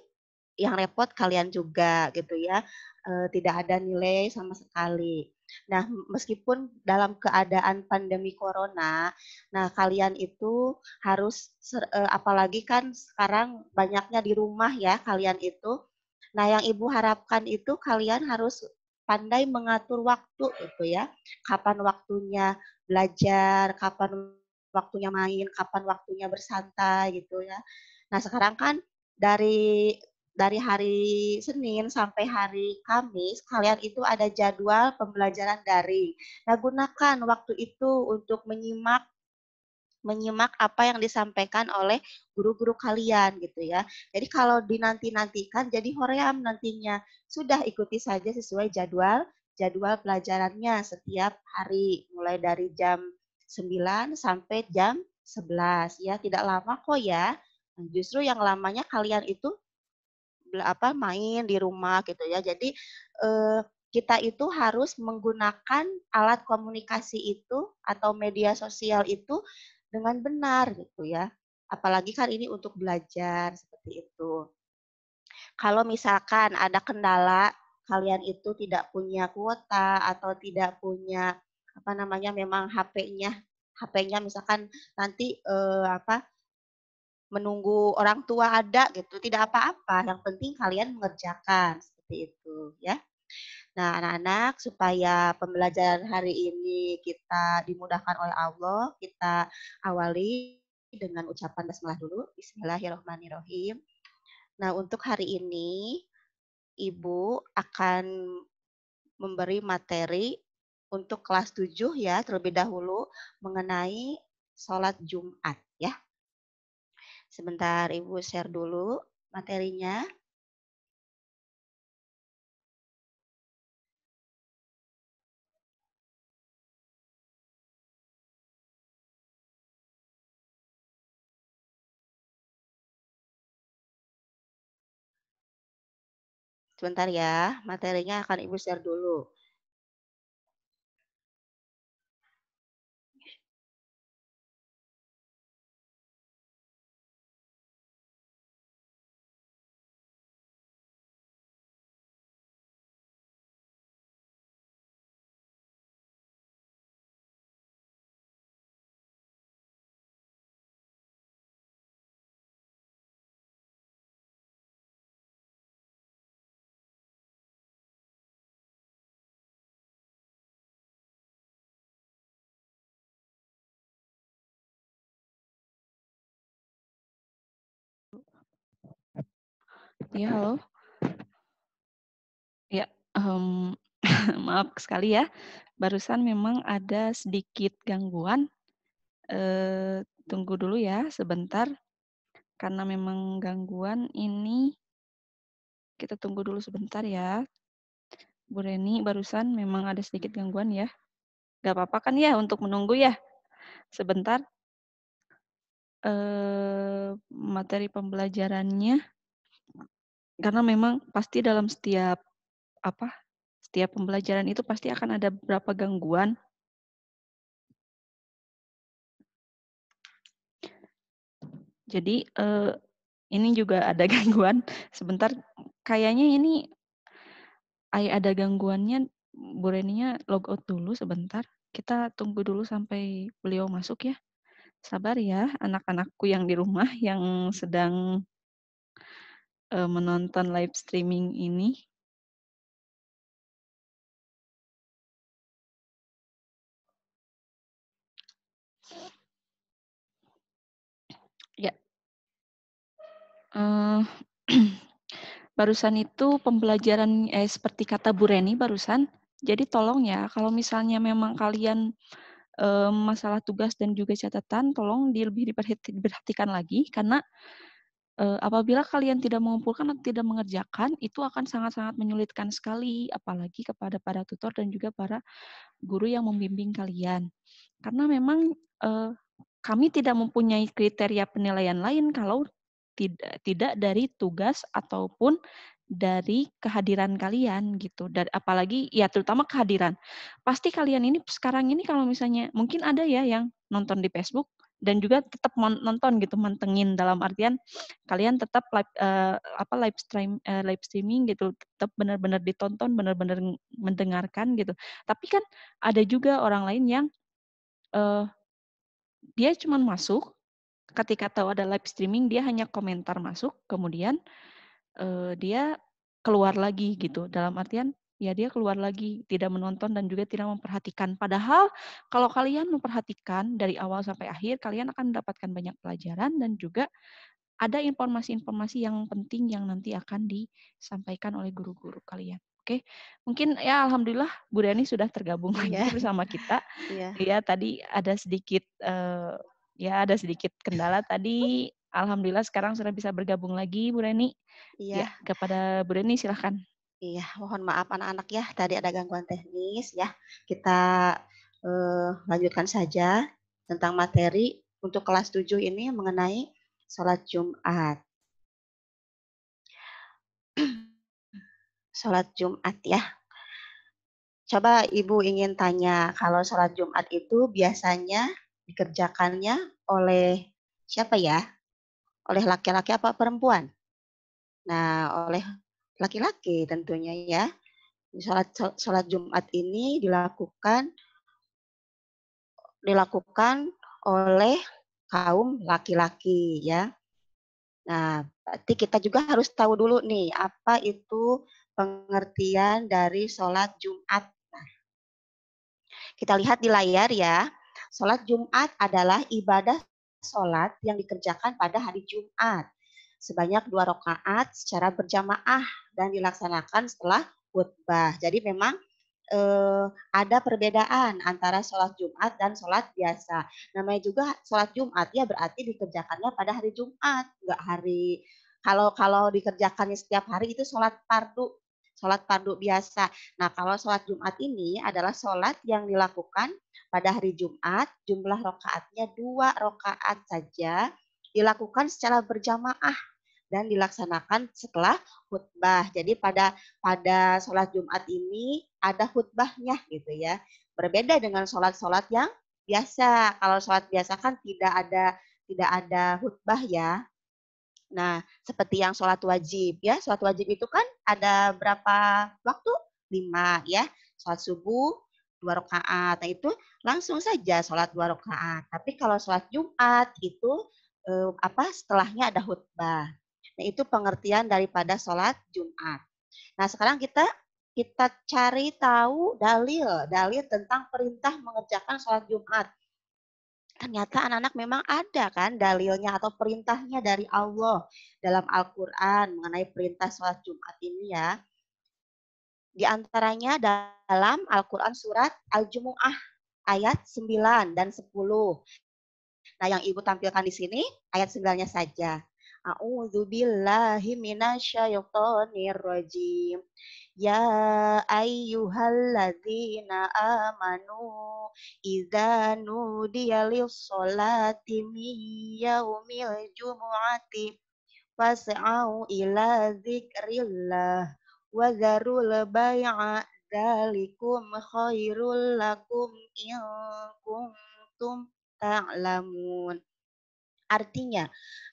yang repot kalian juga gitu ya, tidak ada nilai sama sekali. Nah, meskipun dalam keadaan pandemi corona, nah kalian itu harus apalagi kan sekarang banyaknya di rumah ya kalian itu. Nah, yang Ibu harapkan itu kalian harus pandai mengatur waktu gitu ya. Kapan waktunya belajar, kapan waktunya main, kapan waktunya bersantai gitu ya. Nah, sekarang kan dari hari Senin sampai hari Kamis, kalian itu ada jadwal pembelajaran daring. Nah, gunakan waktu itu untuk menyimak menyimak apa yang disampaikan oleh guru-guru kalian gitu ya. Jadi kalau dinanti-nantikan jadi hoream nantinya. Sudah ikuti saja sesuai jadwal pelajarannya setiap hari mulai dari jam 9 sampai jam 11 ya, tidak lama kok ya. Nah, justru yang lamanya kalian itu main di rumah gitu ya. Jadi kita itu harus menggunakan alat komunikasi itu atau media sosial itu dengan benar gitu ya. Apalagi kan ini untuk belajar seperti itu. Kalau misalkan ada kendala kalian itu tidak punya kuota atau tidak punya memang HP-nya misalkan nanti menunggu orang tua ada gitu, tidak apa-apa, yang penting kalian mengerjakan, seperti itu ya. Nah, anak-anak supaya pembelajaran hari ini kita dimudahkan oleh Allah, kita awali dengan ucapan basmalah dulu. Bismillahirrahmanirrahim. Nah, untuk hari ini Ibu akan memberi materi untuk kelas 7 ya, terlebih dahulu mengenai sholat Jumat ya. Sebentar Ibu share dulu materinya. Sebentar ya, materinya akan Ibu share dulu. Ya, halo. Ya, maaf sekali ya. Barusan memang ada sedikit gangguan. Tunggu dulu ya sebentar. Karena memang gangguan ini, kita tunggu dulu sebentar ya. Bu Reni, barusan memang ada sedikit gangguan ya. Gak apa-apa kan ya untuk menunggu ya? Sebentar. Materi pembelajarannya, karena memang pasti dalam setiap pembelajaran itu pasti akan ada beberapa gangguan. Jadi ini juga ada gangguan. Sebentar, kayaknya ini ada gangguannya. Bu Reninya log out dulu sebentar. Kita tunggu dulu sampai beliau masuk ya. Sabar ya anak-anakku yang di rumah yang sedang menonton live streaming ini. Ya. Barusan itu pembelajaran seperti kata Bu Reni barusan. Jadi tolong ya kalau misalnya memang kalian masalah tugas dan juga catatan, tolong lebih diperhatikan lagi karena apabila kalian tidak mengumpulkan atau tidak mengerjakan, itu akan sangat-sangat menyulitkan sekali, apalagi kepada para tutor dan juga para guru yang membimbing kalian. Karena memang kami tidak mempunyai kriteria penilaian lain kalau tidak dari tugas ataupun dari kehadiran kalian gitu. Dan apalagi ya terutama kehadiran. Pasti kalian ini sekarang ini kalau misalnya mungkin ada ya yang nonton di Facebook dan juga tetap nonton gitu, mantengin dalam artian kalian tetap live streaming gitu, tetap benar-benar ditonton, benar-benar mendengarkan gitu. Tapi kan ada juga orang lain yang dia cuma masuk ketika tahu ada live streaming, dia hanya komentar masuk, kemudian dia keluar lagi gitu. Dalam artian ya dia keluar lagi, tidak menonton dan juga tidak memperhatikan. Padahal kalau kalian memperhatikan dari awal sampai akhir, kalian akan mendapatkan banyak pelajaran dan juga ada informasi-informasi yang penting yang nanti akan disampaikan oleh guru-guru kalian. Oke, mungkin ya alhamdulillah Bu Dani sudah tergabung lagi Iya. bersama kita. Iya. Ya tadi ada sedikit kendala tadi. Alhamdulillah sekarang sudah bisa bergabung lagi Bu Reni. Ya, Iya. kepada Bu Reni silahkan. Iya, mohon maaf anak-anak ya, tadi ada gangguan teknis ya. Kita lanjutkan saja tentang materi untuk kelas 7 ini mengenai sholat Jumat. Sholat Jumat ya. Coba Ibu ingin tanya, kalau sholat Jumat itu biasanya dikerjakannya oleh siapa ya? Oleh laki-laki apa perempuan? Nah, oleh laki-laki tentunya ya. Sholat Jumat ini dilakukan oleh kaum laki-laki ya. Nah, berarti kita juga harus tahu dulu nih, apa itu pengertian dari sholat Jumat. Nah, kita lihat di layar ya, sholat Jumat adalah ibadah sholat yang dikerjakan pada hari Jumat. Sebanyak 2 rakaat secara berjamaah dan dilaksanakan setelah khutbah. Jadi memang ada perbedaan antara sholat Jumat dan sholat biasa. Namanya juga sholat Jumat ya berarti dikerjakannya pada hari Jumat, nggak hari kalau dikerjakannya setiap hari itu sholat fardu biasa. Nah kalau sholat Jumat ini adalah sholat yang dilakukan pada hari Jumat, jumlah rakaatnya 2 rakaat saja, dilakukan secara berjamaah dan dilaksanakan setelah khutbah. Jadi pada sholat Jumat ini ada khutbahnya gitu ya. Berbeda dengan sholat-sholat yang biasa. Kalau sholat biasa kan tidak ada khutbah ya. Nah, seperti yang sholat wajib ya. Sholat wajib itu kan ada berapa waktu? 5 ya. Sholat subuh 2 rakaat. Nah, itu langsung saja sholat 2 rakaat. Tapi kalau sholat Jumat itu setelahnya ada khutbah. Nah, itu pengertian daripada sholat Jumat. Nah, sekarang kita cari tahu dalil tentang perintah mengerjakan sholat Jumat. Ternyata anak-anak memang ada kan dalilnya atau perintahnya dari Allah dalam Al-Quran mengenai perintah sholat Jumat ini ya. Di antaranya dalam Al-Quran surat Al-Jumu'ah ayat 9 dan 10. Nah, yang Ibu tampilkan di sini ayat 9-nya saja. A'udzubillahi minasyaitonir rajim. Ya ayyuhalladzina amanu idza nudiya lis-sholati min yaumil jumu'ati fas'au ila dzikrillah wa dzarul bai'a dzalikum khairul lakum in kuntum ta'lamun. Artinya,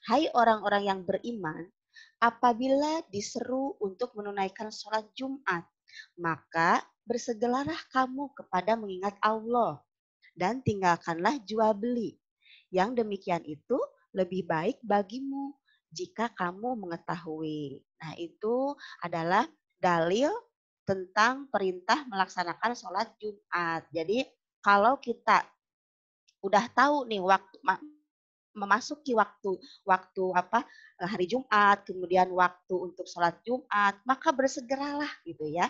hai orang-orang yang beriman, apabila diseru untuk menunaikan sholat Jumat, maka bersegeralah kamu kepada mengingat Allah dan tinggalkanlah jual beli. Yang demikian itu lebih baik bagimu jika kamu mengetahui. Nah, itu adalah dalil tentang perintah melaksanakan sholat Jumat. Jadi, kalau kita udah tahu nih memasuki waktu hari Jumat, kemudian waktu untuk sholat Jumat, maka bersegeralah gitu ya.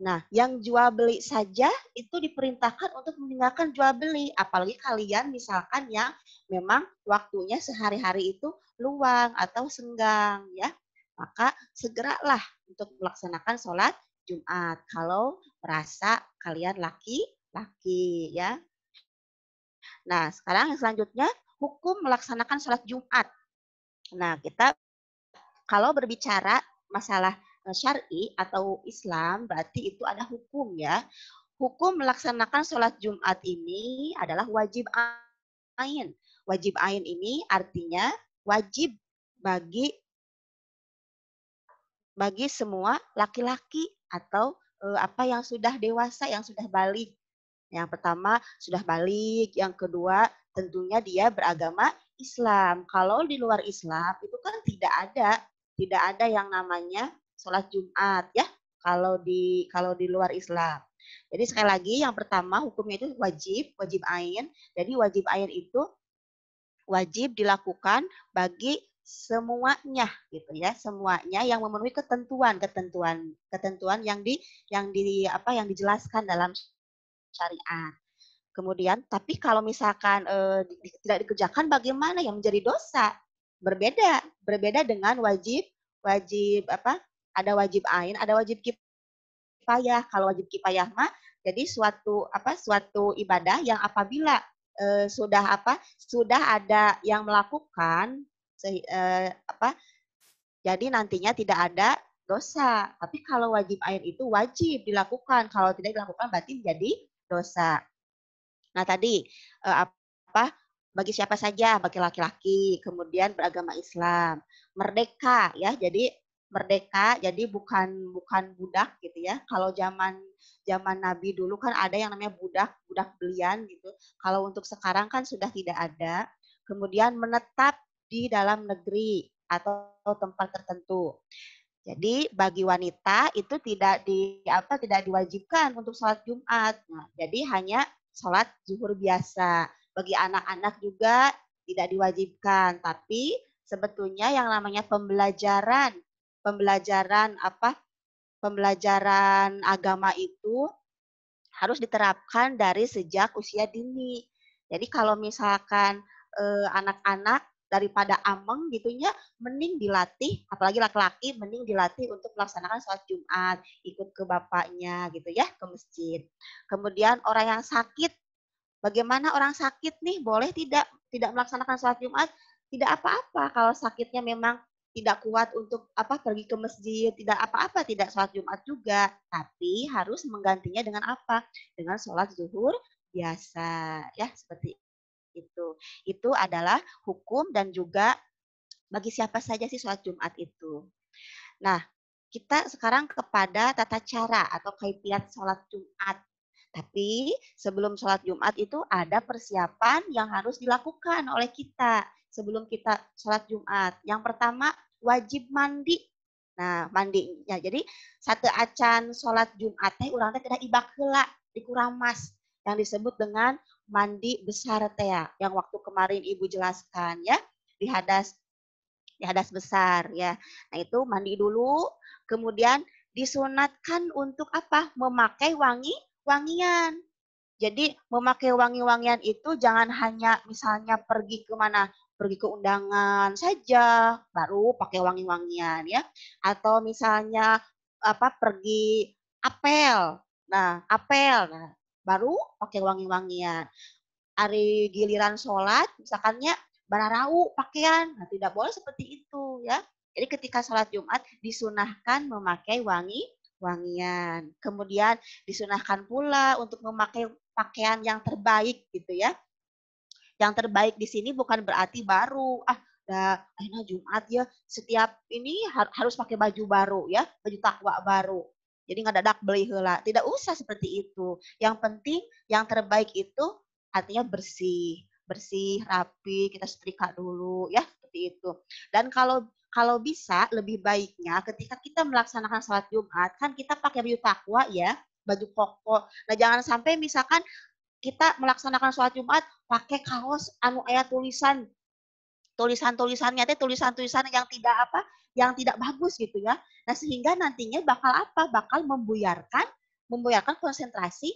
Nah, yang jual beli saja itu diperintahkan untuk meninggalkan jual beli, apalagi kalian misalkan yang memang waktunya sehari-hari itu luang atau senggang ya. Maka segeralah untuk melaksanakan sholat Jumat kalau merasa kalian laki-laki ya. Nah, sekarang yang selanjutnya hukum melaksanakan sholat Jumat. Nah, kita kalau berbicara masalah syar'i atau Islam berarti itu ada hukum ya. Hukum melaksanakan sholat Jumat ini adalah wajib ain. Wajib ain ini artinya wajib bagi semua laki-laki atau apa yang sudah dewasa, yang sudah balik. Yang pertama sudah balik, yang kedua tentunya dia beragama Islam. Kalau di luar Islam itu kan tidak ada yang namanya sholat Jumat ya. Kalau di luar Islam. Jadi sekali lagi yang pertama hukumnya itu wajib ain. Jadi wajib ain itu wajib dilakukan bagi semuanya gitu ya, semuanya yang memenuhi ketentuan yang dijelaskan dalam syariat. Kemudian tapi kalau misalkan tidak dikerjakan bagaimana yang menjadi dosa? Berbeda dengan wajib ada wajib ain, ada wajib kifayah. Kalau wajib kifayah mah jadi suatu ibadah yang apabila sudah ada yang melakukan jadi nantinya tidak ada dosa. Tapi kalau wajib ain itu wajib dilakukan. Kalau tidak dilakukan berarti menjadi dosa. Nah tadi bagi siapa saja, bagi laki-laki, kemudian beragama Islam, merdeka ya, jadi merdeka, jadi bukan budak gitu ya. Kalau zaman Nabi dulu kan ada yang namanya budak belian gitu. Kalau untuk sekarang kan sudah tidak ada. Kemudian menetap di dalam negeri atau tempat tertentu. Jadi bagi wanita itu tidak diwajibkan untuk sholat Jumat. Nah, jadi hanya sholat zuhur biasa. Bagi anak-anak juga tidak diwajibkan. Tapi sebetulnya yang namanya pembelajaran agama itu harus diterapkan dari sejak usia dini. Jadi kalau misalkan anak-anak daripada ameng gitunya, mending dilatih, apalagi laki-laki mending dilatih untuk melaksanakan sholat Jumat, ikut ke bapaknya gitu ya, ke masjid. Kemudian orang yang sakit, bagaimana orang sakit nih, boleh tidak melaksanakan sholat Jumat? Tidak apa-apa kalau sakitnya memang tidak kuat untuk pergi ke masjid, tidak apa-apa, tidak sholat Jumat juga, tapi harus menggantinya dengan apa? Dengan sholat zuhur biasa, ya seperti itu. Itu adalah hukum dan juga bagi siapa saja sih sholat Jumat itu. Nah, kita sekarang kepada tata cara atau kaifiat sholat Jumat. Tapi sebelum sholat Jumat itu ada persiapan yang harus dilakukan oleh kita sebelum kita sholat Jumat. Yang pertama wajib mandi. Nah, mandinya. Jadi satu acan sholat Jumat teh urang teh tidak ibak heula di kuramas yang disebut dengan mandi besar teh yang waktu kemarin Ibu jelaskan ya di hadas besar ya. Nah, itu mandi dulu, kemudian disunatkan untuk apa? Memakai wangian. Jadi memakai wangi-wangian itu jangan hanya misalnya pergi ke mana? Pergi ke undangan saja baru pakai wangi-wangian ya. Atau misalnya pergi apel. Nah, baru pakai wangi-wangian. Hari giliran sholat misalkannya bararau pakaian. Nah, tidak boleh seperti itu ya. Jadi ketika sholat Jumat disunahkan memakai wangian. Kemudian disunahkan pula untuk memakai pakaian yang terbaik gitu ya. Yang terbaik di sini bukan berarti baru. Akhirnya Jumat ya, setiap ini harus pakai baju baru ya, baju takwa baru. Jadi ngadadak beli heula. Tidak usah seperti itu. Yang penting yang terbaik itu artinya bersih, rapi, kita setrika dulu ya, seperti itu. Dan kalau bisa lebih baiknya ketika kita melaksanakan sholat Jumat kan kita pakai baju takwa ya, baju koko. Nah, jangan sampai misalkan kita melaksanakan sholat Jumat pakai kaos anu aya tulisannya teh tulisan yang tidak bagus gitu ya. Nah, sehingga nantinya bakal membuyarkan konsentrasi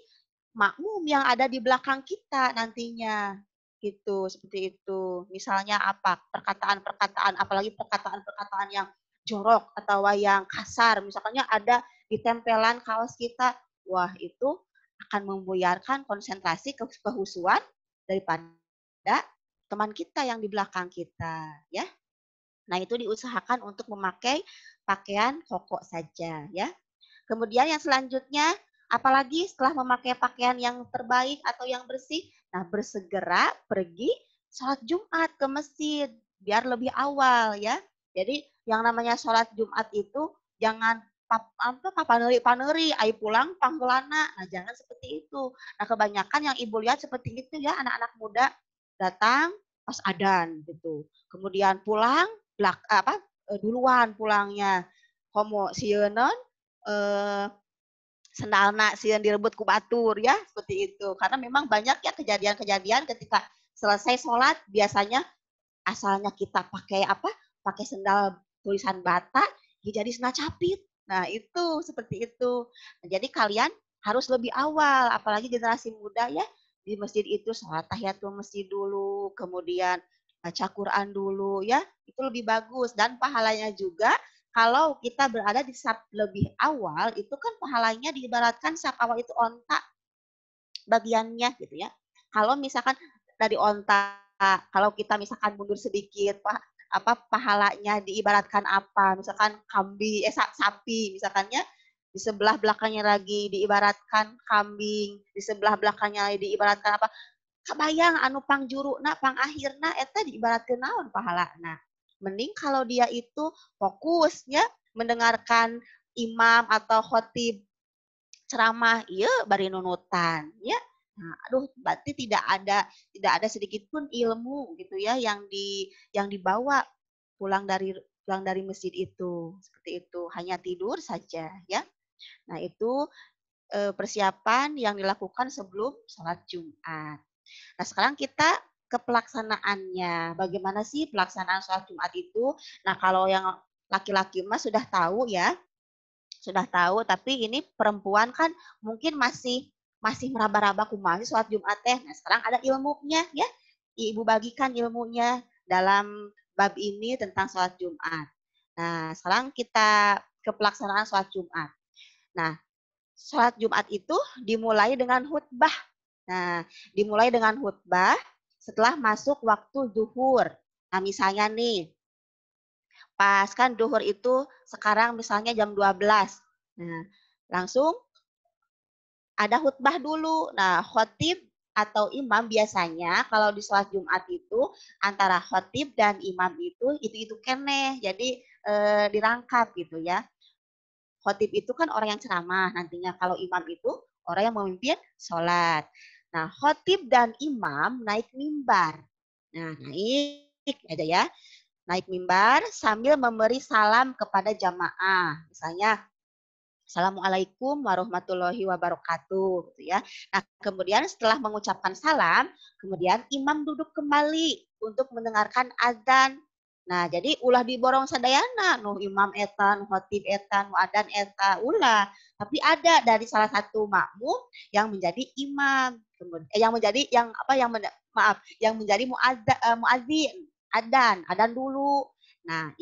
makmum yang ada di belakang kita nantinya. gitu, seperti itu. Misalnya apa, perkataan-perkataan, apalagi perkataan-perkataan yang jorok atau yang kasar, misalnya ada di tempelan kaos kita, wah itu akan membuyarkan konsentrasi kehusuan daripada teman kita yang di belakang kita, ya. Nah, itu diusahakan untuk memakai pakaian koko saja, ya. Kemudian yang selanjutnya, apalagi setelah memakai pakaian yang terbaik atau yang bersih, nah bersegera pergi sholat Jumat ke masjid, biar lebih awal ya. Jadi yang namanya sholat Jumat itu jangan papaneri-paneri, ai pulang panggelana. Nah, jangan seperti itu. Nah, kebanyakan yang ibu lihat seperti itu ya, anak-anak muda datang pas adan gitu. Kemudian pulang duluan pulangnya. Komo sieun sendalna sieun direbut ku batur ya, seperti itu. Karena memang banyak ya kejadian-kejadian ketika selesai sholat biasanya asalnya kita pakai pakai sendal tulisan Bata, ya jadi sena capit. Nah, itu seperti itu. Nah, jadi kalian harus lebih awal, apalagi generasi muda ya, di masjid itu sholat tahiyatul masjid dulu, kemudian baca Quran dulu ya, itu lebih bagus dan pahalanya juga kalau kita berada di saf lebih awal itu kan pahalanya diibaratkan saf awal itu onta bagiannya gitu ya. Kalau misalkan dari onta, kalau kita misalkan mundur sedikit, pahalanya diibaratkan apa? Misalkan sapi misalkannya di sebelah belakangnya lagi diibaratkan kambing, di sebelah belakangnya diibaratkan apa? Kabayang anu pangjuruna, pangakhirna eta diibaratkeun naon pahalana. Mending kalau dia itu fokusnya mendengarkan imam atau khotib ceramah, iya bari nunutan ya. Nah, aduh berarti tidak ada sedikit pun ilmu gitu ya yang dibawa pulang dari masjid itu. Seperti itu, hanya tidur saja ya. Nah, itu persiapan yang dilakukan sebelum sholat Jumat. Nah, sekarang kita ke pelaksanaannya. Bagaimana sih pelaksanaan sholat Jumat itu? Nah, kalau yang laki-laki mah sudah tahu ya, sudah tahu, tapi ini perempuan kan mungkin masih meraba-raba kumaha sholat Jumat teh. Nah, sekarang ada ilmunya ya. Ibu bagikan ilmunya dalam bab ini tentang sholat Jumat. Nah, sekarang kita ke pelaksanaan sholat Jumat. Nah, sholat Jumat itu dimulai dengan khutbah. Nah, dimulai dengan khutbah setelah masuk waktu zuhur. Nah, misalnya nih, pas kan zuhur itu sekarang misalnya jam 12. Nah, langsung ada khutbah dulu. Nah, khotib atau imam biasanya kalau di sholat Jumat itu antara khotib dan imam itu keneh. Jadi dirangkap gitu ya. Khotib itu kan orang yang ceramah nantinya. Kalau imam itu orang yang memimpin sholat. Nah, khotib dan imam naik mimbar. Nah, naik aja ya. Naik mimbar sambil memberi salam kepada jamaah. Misalnya, Assalamualaikum warahmatullahi wabarakatuh. Gitu ya. Nah, kemudian setelah mengucapkan salam, kemudian imam duduk kembali untuk mendengarkan azan. Nah, jadi ulah diborong sadayana, nu imam eta, nu khotib eta, nu adzan eta, ulah. Tapi ada dari salah satu makmum yang menjadi imam, yang menjadi muadzin, adzan dulu. Nah,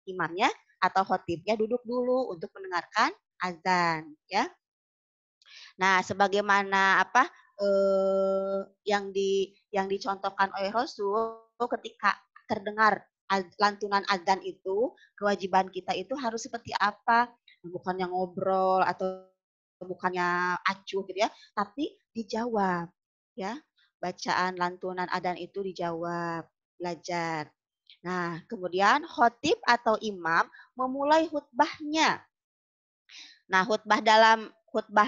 imamnya atau khotibnya duduk dulu untuk mendengarkan azan, ya. Nah, sebagaimana yang dicontohkan oleh Rasul ketika terdengar lantunan azan itu, kewajiban kita itu harus seperti apa? Bukannya ngobrol atau bukannya acuh gitu ya, tapi dijawab, ya. Bacaan lantunan azan itu dijawab, belajar. Nah, kemudian khotib atau imam memulai khutbahnya. Nah, khutbah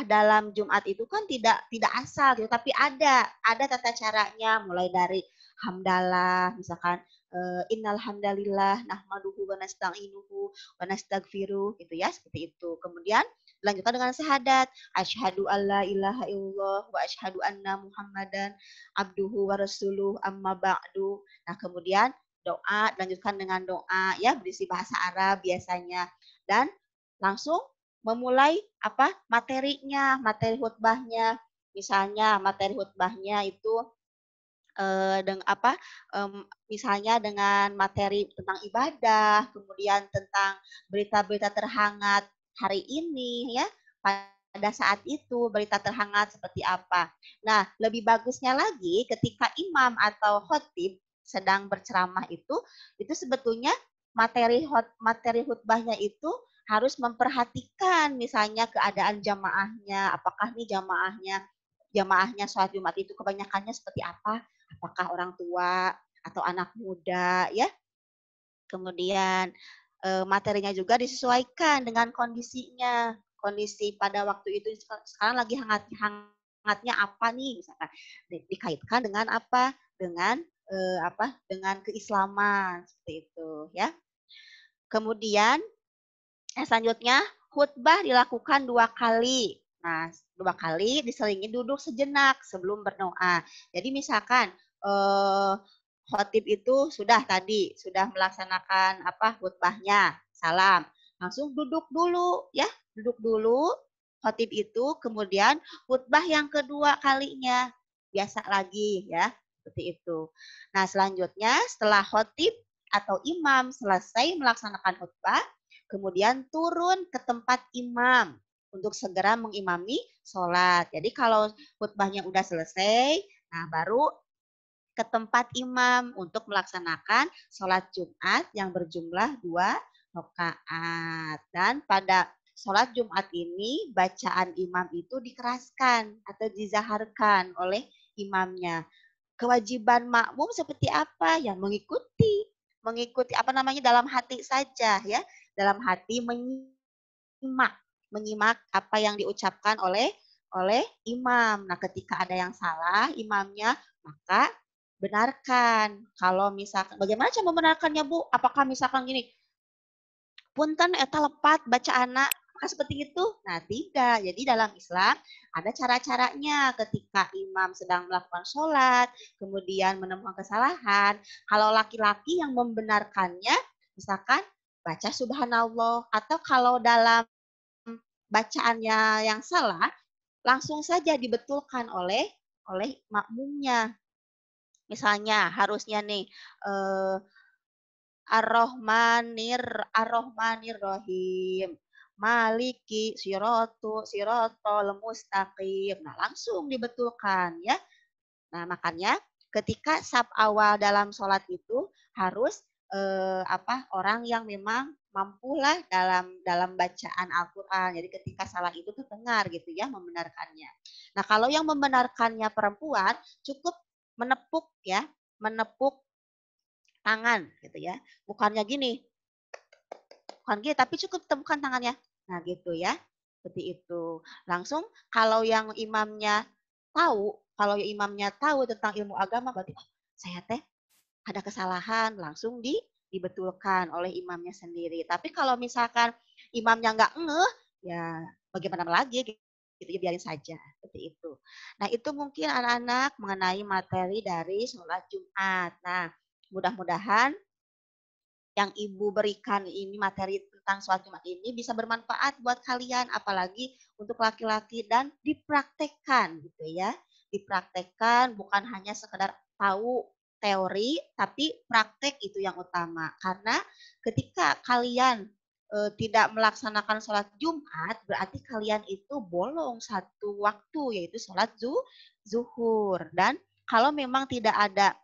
dalam Jumat itu kan tidak asal gitu, tapi ada tata caranya mulai dari hamdalah, misalkan innal hamdalillah nahmaduhu wa nasta'inuhu wa nastaghfiruh gitu ya, seperti itu. Kemudian dilanjutkan dengan syahadat, asyhadu alla ilaha illallah wa asyhadu anna muhammadan abduhu wa rasuluh amma ba'du. Nah, kemudian doa dilanjutkan dengan doa ya berisi bahasa Arab biasanya dan langsung memulai materi khutbahnya. Misalnya materi khutbahnya itu misalnya dengan materi tentang ibadah, kemudian tentang berita-berita terhangat hari ini ya, pada saat itu berita terhangat seperti apa. Nah, lebih bagusnya lagi ketika imam atau khotib sedang berceramah itu sebetulnya materi khutbahnya itu harus memperhatikan misalnya keadaan jamaahnya, apakah nih jamaahnya sholat Jumat itu kebanyakannya seperti apa, apakah orang tua atau anak muda ya. Kemudian materinya juga disesuaikan dengan kondisinya. Kondisi pada waktu itu sekarang lagi hangatnya apa nih misalkan dikaitkan dengan apa? Dengan keislaman seperti itu ya. Kemudian selanjutnya khutbah dilakukan 2 kali. Nah, 2 kali diselingi duduk sejenak sebelum berdoa. Jadi misalkan khotib itu sudah melaksanakan khutbahnya, salam. Langsung duduk dulu ya, duduk dulu khotib itu, kemudian khutbah yang kedua kalinya. Biasa lagi ya, seperti itu. Nah, selanjutnya setelah khotib atau imam selesai melaksanakan khutbah, kemudian turun ke tempat imam untuk segera mengimami sholat. Jadi kalau khutbahnya udah selesai, nah baru ke tempat imam untuk melaksanakan sholat Jumat yang berjumlah 2 rakaat. Dan pada sholat Jumat ini bacaan imam itu dikeraskan atau dizaharkan oleh imamnya. Kewajiban makmum seperti apa? Ya mengikuti dalam hati saja ya, dalam hati menyimak apa yang diucapkan oleh imam. Nah, ketika ada yang salah imamnya, maka benarkan. Kalau misalkan bagaimana cara membenarkannya, Bu? Apakah misalkan gini, punten eta lepat baca anak, maka seperti itu? Nah, tidak. Jadi dalam Islam ada cara-caranya ketika imam sedang melakukan sholat, kemudian menemukan kesalahan. Kalau laki-laki yang membenarkannya, misalkan baca subhanallah, atau kalau dalam bacaannya yang salah, langsung saja dibetulkan oleh makmumnya. Misalnya harusnya nih Ar-Rahmanir-Rahim. Maliki sirotol mustaqim. Nah, langsung dibetulkan ya. Nah, makanya ketika saf awal dalam sholat itu harus orang yang memang mampulah dalam bacaan Al-Qur'an. Jadi ketika salah itu terdengar gitu ya membenarkannya. Nah, kalau yang membenarkannya perempuan cukup menepuk tangan gitu ya. Bukannya gini. Bukan gini, tapi cukup tepukan tangannya. Nah, gitu ya. Seperti itu. Langsung kalau yang imamnya tahu tentang ilmu agama, berarti saya teh ada kesalahan, langsung dibetulkan oleh imamnya sendiri. Tapi kalau misalkan imamnya nggak ngeh, ya bagaimana lagi gitu ya, biarin saja seperti itu. Nah, itu mungkin anak-anak mengenai materi dari sholat Jumat. Nah, mudah-mudahan yang Ibu berikan ini materi tentang sholat Jumat ini bisa bermanfaat buat kalian, apalagi untuk laki-laki, dan dipraktekkan gitu ya. Dipraktekkan bukan hanya sekedar tahu teori, tapi praktek itu yang utama. Karena ketika kalian tidak melaksanakan sholat Jumat, berarti kalian itu bolong satu waktu, yaitu sholat zuhur. Dan kalau memang tidak ada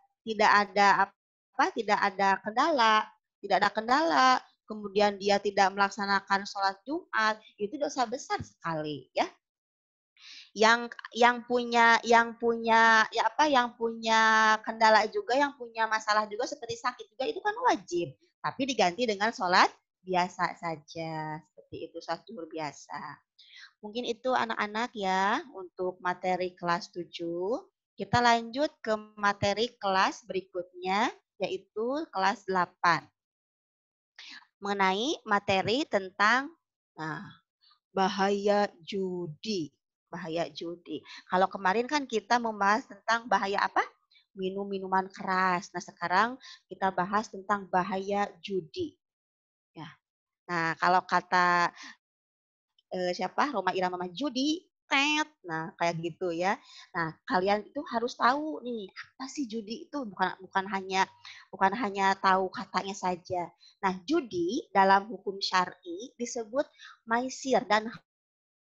kendala, kemudian dia tidak melaksanakan sholat Jumat, itu dosa besar sekali ya. Yang punya kendala juga, yang punya masalah juga seperti sakit juga, itu kan wajib, tapi diganti dengan sholat biasa saja, seperti itu, sholat zuhur biasa. Mungkin itu anak-anak ya untuk materi kelas 7. Kita lanjut ke materi kelas berikutnya, yaitu kelas 8. Mengenai materi tentang bahaya judi. Bahaya judi. Kalau kemarin kan kita membahas tentang bahaya apa? Minum-minuman keras. Nah, sekarang kita bahas tentang bahaya judi. Ya. Nah, kalau kata Roma Irama judi, Nah, kayak gitu ya. Nah, kalian itu harus tahu nih, apa sih judi itu? Bukan hanya tahu katanya saja. Nah, judi dalam hukum syar'i disebut maisir dan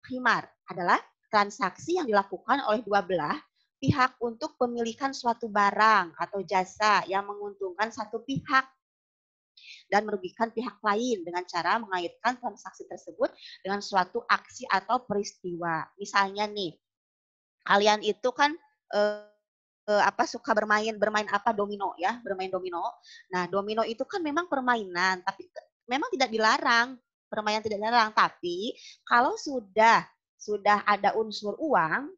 khimar adalah transaksi yang dilakukan oleh dua belah pihak untuk pemilikan suatu barang atau jasa yang menguntungkan satu pihak dan merugikan pihak lain dengan cara mengaitkan transaksi tersebut dengan suatu aksi atau peristiwa. Misalnya nih, kalian itu kan suka bermain apa domino ya, bermain domino. Nah, domino itu kan memang permainan, tapi memang tidak dilarang, permainan tidak dilarang, tapi kalau sudah ada unsur uang,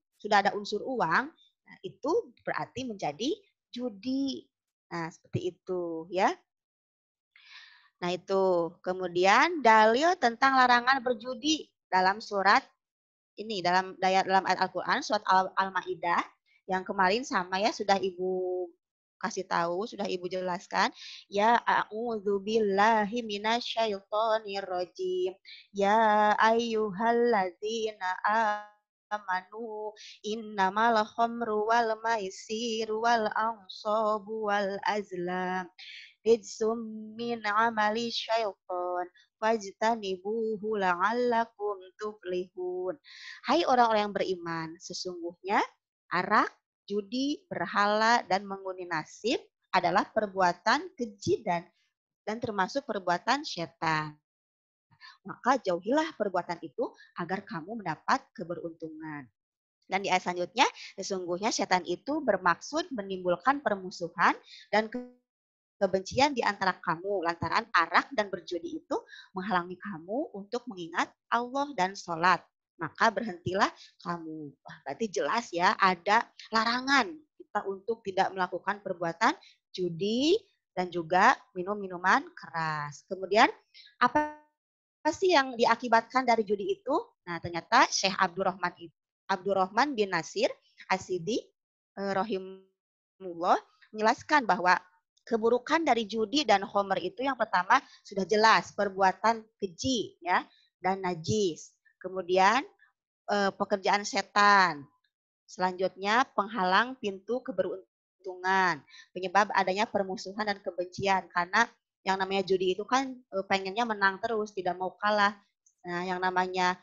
nah itu berarti menjadi judi. Nah, seperti itu ya. Nah, itu. Kemudian dalil tentang larangan berjudi dalam surat ini dalam ayat Al-Qur'an surat Al-Maidah yang kemarin sama ya sudah Ibu kasih tahu, sudah Ibu jelaskan. Ya a'udzubillahi minasyaitonir rajim. Ya ayyuhalladzina amanu innamal khamru wal maisiru wal ansabu wal azlam rijsum min amali syaitan fajtanibuhu la'allakum tuflihun. Hai orang-orang yang beriman, sesungguhnya arak, judi, berhala, dan mengundi nasib adalah perbuatan keji dan termasuk perbuatan setan. Maka jauhilah perbuatan itu agar kamu mendapat keberuntungan. Dan di ayat selanjutnya, sesungguhnya setan itu bermaksud menimbulkan permusuhan dan kebencian di antara kamu lantaran arak dan berjudi itu menghalangi kamu untuk mengingat Allah dan sholat. Maka berhentilah kamu. Wah, berarti jelas ya ada larangan kita untuk tidak melakukan perbuatan judi dan juga minum minuman keras. Kemudian apa sih yang diakibatkan dari judi itu? Nah, ternyata Syekh Abdurrahman bin Nasir As-Sidi rahimullah menjelaskan bahwa keburukan dari judi dan homer itu yang pertama sudah jelas perbuatan keji ya dan najis. Kemudian pekerjaan setan. Selanjutnya penghalang pintu keberuntungan, penyebab adanya permusuhan dan kebencian karena yang namanya judi itu kan pengennya menang terus, tidak mau kalah. Nah, yang namanya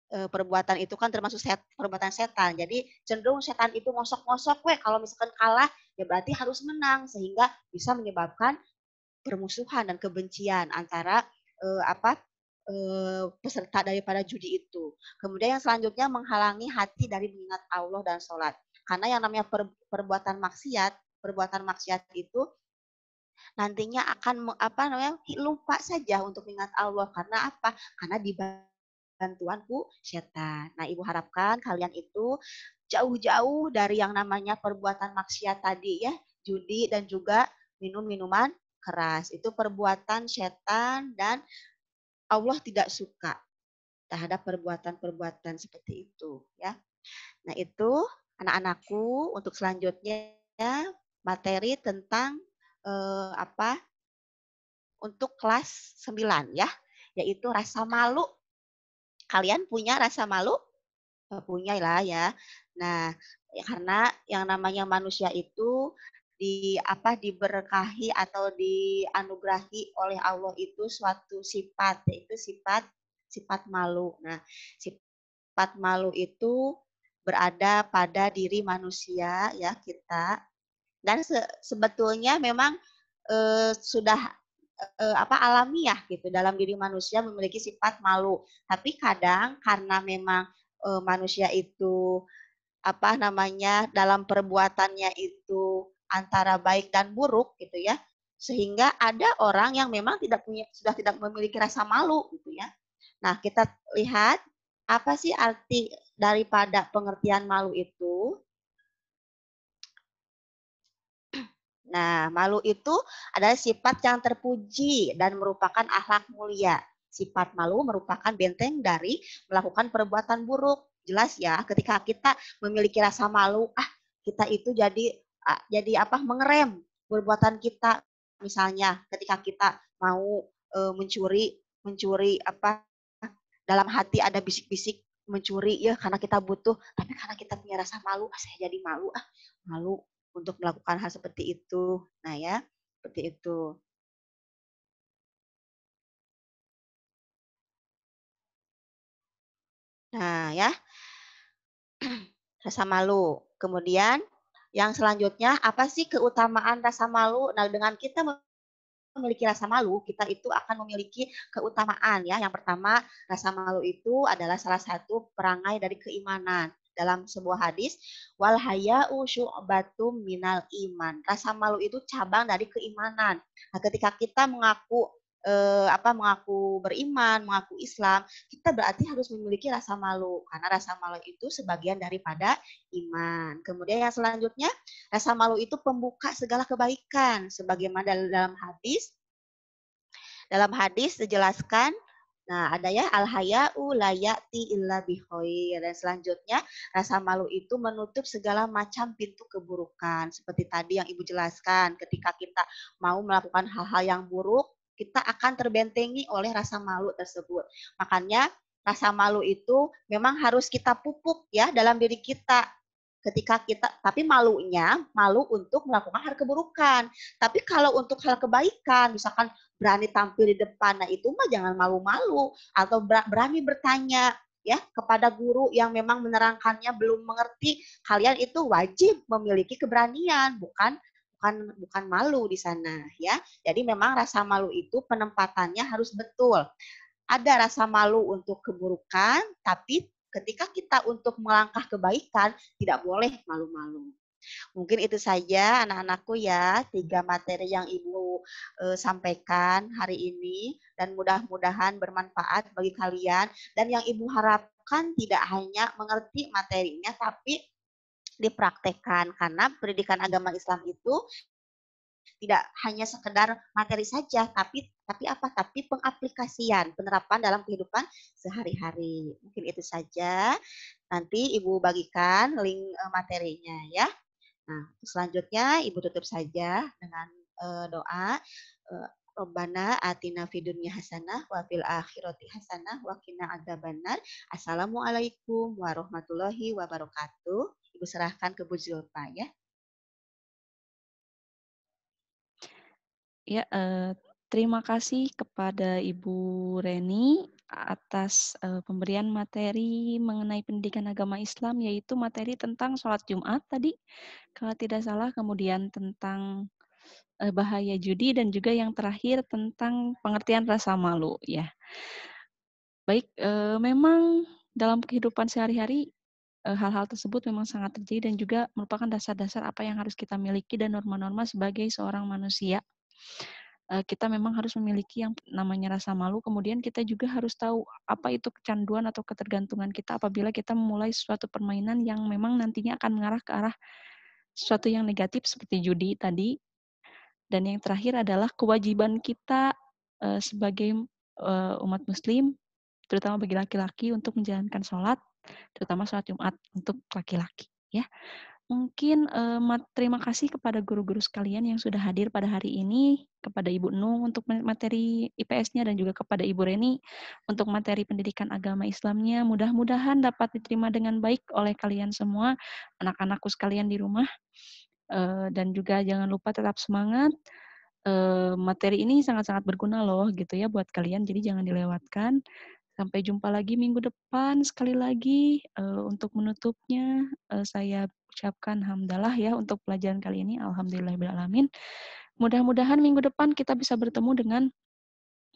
perbuatan itu kan termasuk perbuatan setan. Jadi cenderung setan itu ngosok-ngosok, kalau misalkan kalah ya berarti harus menang sehingga bisa menyebabkan permusuhan dan kebencian antara peserta daripada judi itu. Kemudian yang selanjutnya menghalangi hati dari mengingat Allah dan sholat. Karena yang namanya perbuatan maksiat itu nantinya akan lupa saja untuk mengingat Allah. Karena apa? Karena bantuanku setan. Nah, Ibu harapkan kalian itu jauh-jauh dari yang namanya perbuatan maksiat tadi ya, judi dan juga minum minuman keras. Itu perbuatan setan dan Allah tidak suka terhadap perbuatan-perbuatan seperti itu ya. Nah, itu anak-anakku untuk selanjutnya materi tentang untuk kelas 9 ya, yaitu rasa malu. Kalian punya rasa malu? Punya lah ya. Nah, ya karena yang namanya manusia itu diberkahi atau dianugerahi oleh Allah itu suatu sifat, yaitu sifat malu. Nah, sifat malu itu berada pada diri manusia ya kita dan sebetulnya memang sudah alamiah gitu dalam diri manusia memiliki sifat malu. Tapi kadang karena memang manusia itu dalam perbuatannya itu antara baik dan buruk gitu ya. Sehingga ada orang yang memang sudah tidak memiliki rasa malu gitu ya. Nah, kita lihat apa sih arti daripada pengertian malu itu? Nah, malu itu adalah sifat yang terpuji dan merupakan akhlak mulia. Sifat malu merupakan benteng dari melakukan perbuatan buruk. Jelas ya, ketika kita memiliki rasa malu, kita itu jadi mengerem perbuatan kita. Misalnya ketika kita mau mencuri dalam hati ada bisik-bisik mencuri ya karena kita butuh, tapi karena kita punya rasa malu, saya jadi malu untuk melakukan hal seperti itu. Nah ya, seperti itu. Nah ya, rasa malu. Kemudian yang selanjutnya apa sih keutamaan rasa malu? Nah, dengan kita memiliki rasa malu, kita itu akan memiliki keutamaan ya. Yang pertama, rasa malu itu adalah salah satu perangai dari keimanan. Dalam sebuah hadis, wal haya'u syu'batum minal iman. Rasa malu itu cabang dari keimanan. Nah, ketika kita mengaku beriman, mengaku Islam, kita berarti harus memiliki rasa malu karena rasa malu itu sebagian daripada iman. Kemudian yang selanjutnya, rasa malu itu pembuka segala kebaikan sebagaimana dalam hadis dijelaskan. Nah, ada ya al-haya'u la ya'ti illa bikhair. Dan selanjutnya, rasa malu itu menutup segala macam pintu keburukan. Seperti tadi yang Ibu jelaskan, ketika kita mau melakukan hal-hal yang buruk, kita akan terbentengi oleh rasa malu tersebut. Makanya rasa malu itu memang harus kita pupuk ya dalam diri kita. Tapi malu untuk melakukan hal keburukan. Tapi kalau untuk hal kebaikan, misalkan berani tampil di depan, nah itu mah jangan malu-malu, atau berani bertanya ya kepada guru yang memang menerangkannya belum mengerti, kalian itu wajib memiliki keberanian, bukan malu di sana ya. Jadi memang rasa malu itu penempatannya harus betul. Ada rasa malu untuk keburukan, tapi ketika kita untuk melangkah kebaikan tidak boleh malu-malu. Mungkin itu saja anak-anakku ya, 3 materi yang Ibu sampaikan hari ini dan mudah-mudahan bermanfaat bagi kalian, dan yang Ibu harapkan tidak hanya mengerti materinya tapi dipraktekkan, karena pendidikan agama Islam itu tidak hanya sekedar materi saja, tapi pengaplikasian, penerapan dalam kehidupan sehari-hari. Mungkin itu saja. Nanti Ibu bagikan link materinya ya. Nah, selanjutnya Ibu tutup saja dengan doa. Robbana atina fid dunya hasanah wa fil akhirati hasanah wa qina adzabannar. Assalamualaikum warahmatullahi wabarakatuh. Ibu serahkan ke Bu Zulfa ya. Ya, terima kasih kepada Ibu Reni atas pemberian materi mengenai pendidikan agama Islam, yaitu materi tentang sholat Jumat tadi, kalau tidak salah, kemudian tentang bahaya judi, dan juga yang terakhir tentang pengertian rasa malu ya. Baik, memang dalam kehidupan sehari-hari hal-hal tersebut memang sangat terjadi dan juga merupakan dasar-dasar apa yang harus kita miliki dan norma-norma sebagai seorang manusia. Kita memang harus memiliki yang namanya rasa malu, kemudian kita juga harus tahu apa itu kecanduan atau ketergantungan kita apabila kita memulai suatu permainan yang memang nantinya akan mengarah ke arah sesuatu yang negatif seperti judi tadi. Dan yang terakhir adalah kewajiban kita sebagai umat muslim, terutama bagi laki-laki, untuk menjalankan sholat, terutama sholat Jumat untuk laki-laki ya. Mungkin terima kasih kepada guru-guru sekalian yang sudah hadir pada hari ini, kepada Ibu Nung untuk materi IPS-nya dan juga kepada Ibu Reni untuk materi pendidikan agama Islamnya. Mudah-mudahan dapat diterima dengan baik oleh kalian semua, anak-anakku sekalian di rumah. Dan juga jangan lupa tetap semangat. Materi ini sangat-sangat berguna loh gitu ya buat kalian, jadi jangan dilewatkan. Sampai jumpa lagi minggu depan. Sekali lagi untuk menutupnya saya ucapkan hamdalah ya untuk pelajaran kali ini. Alhamdulillahirrahmanirrahim. Mudah-mudahan minggu depan kita bisa bertemu dengan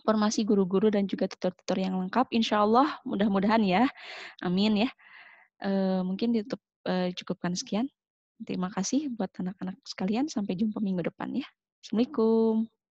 formasi guru-guru dan juga tutor-tutor yang lengkap. Insya Allah, mudah-mudahan ya. Amin ya. Mungkin cukupkan sekian. Terima kasih buat anak-anak sekalian. Sampai jumpa minggu depan ya. Assalamualaikum.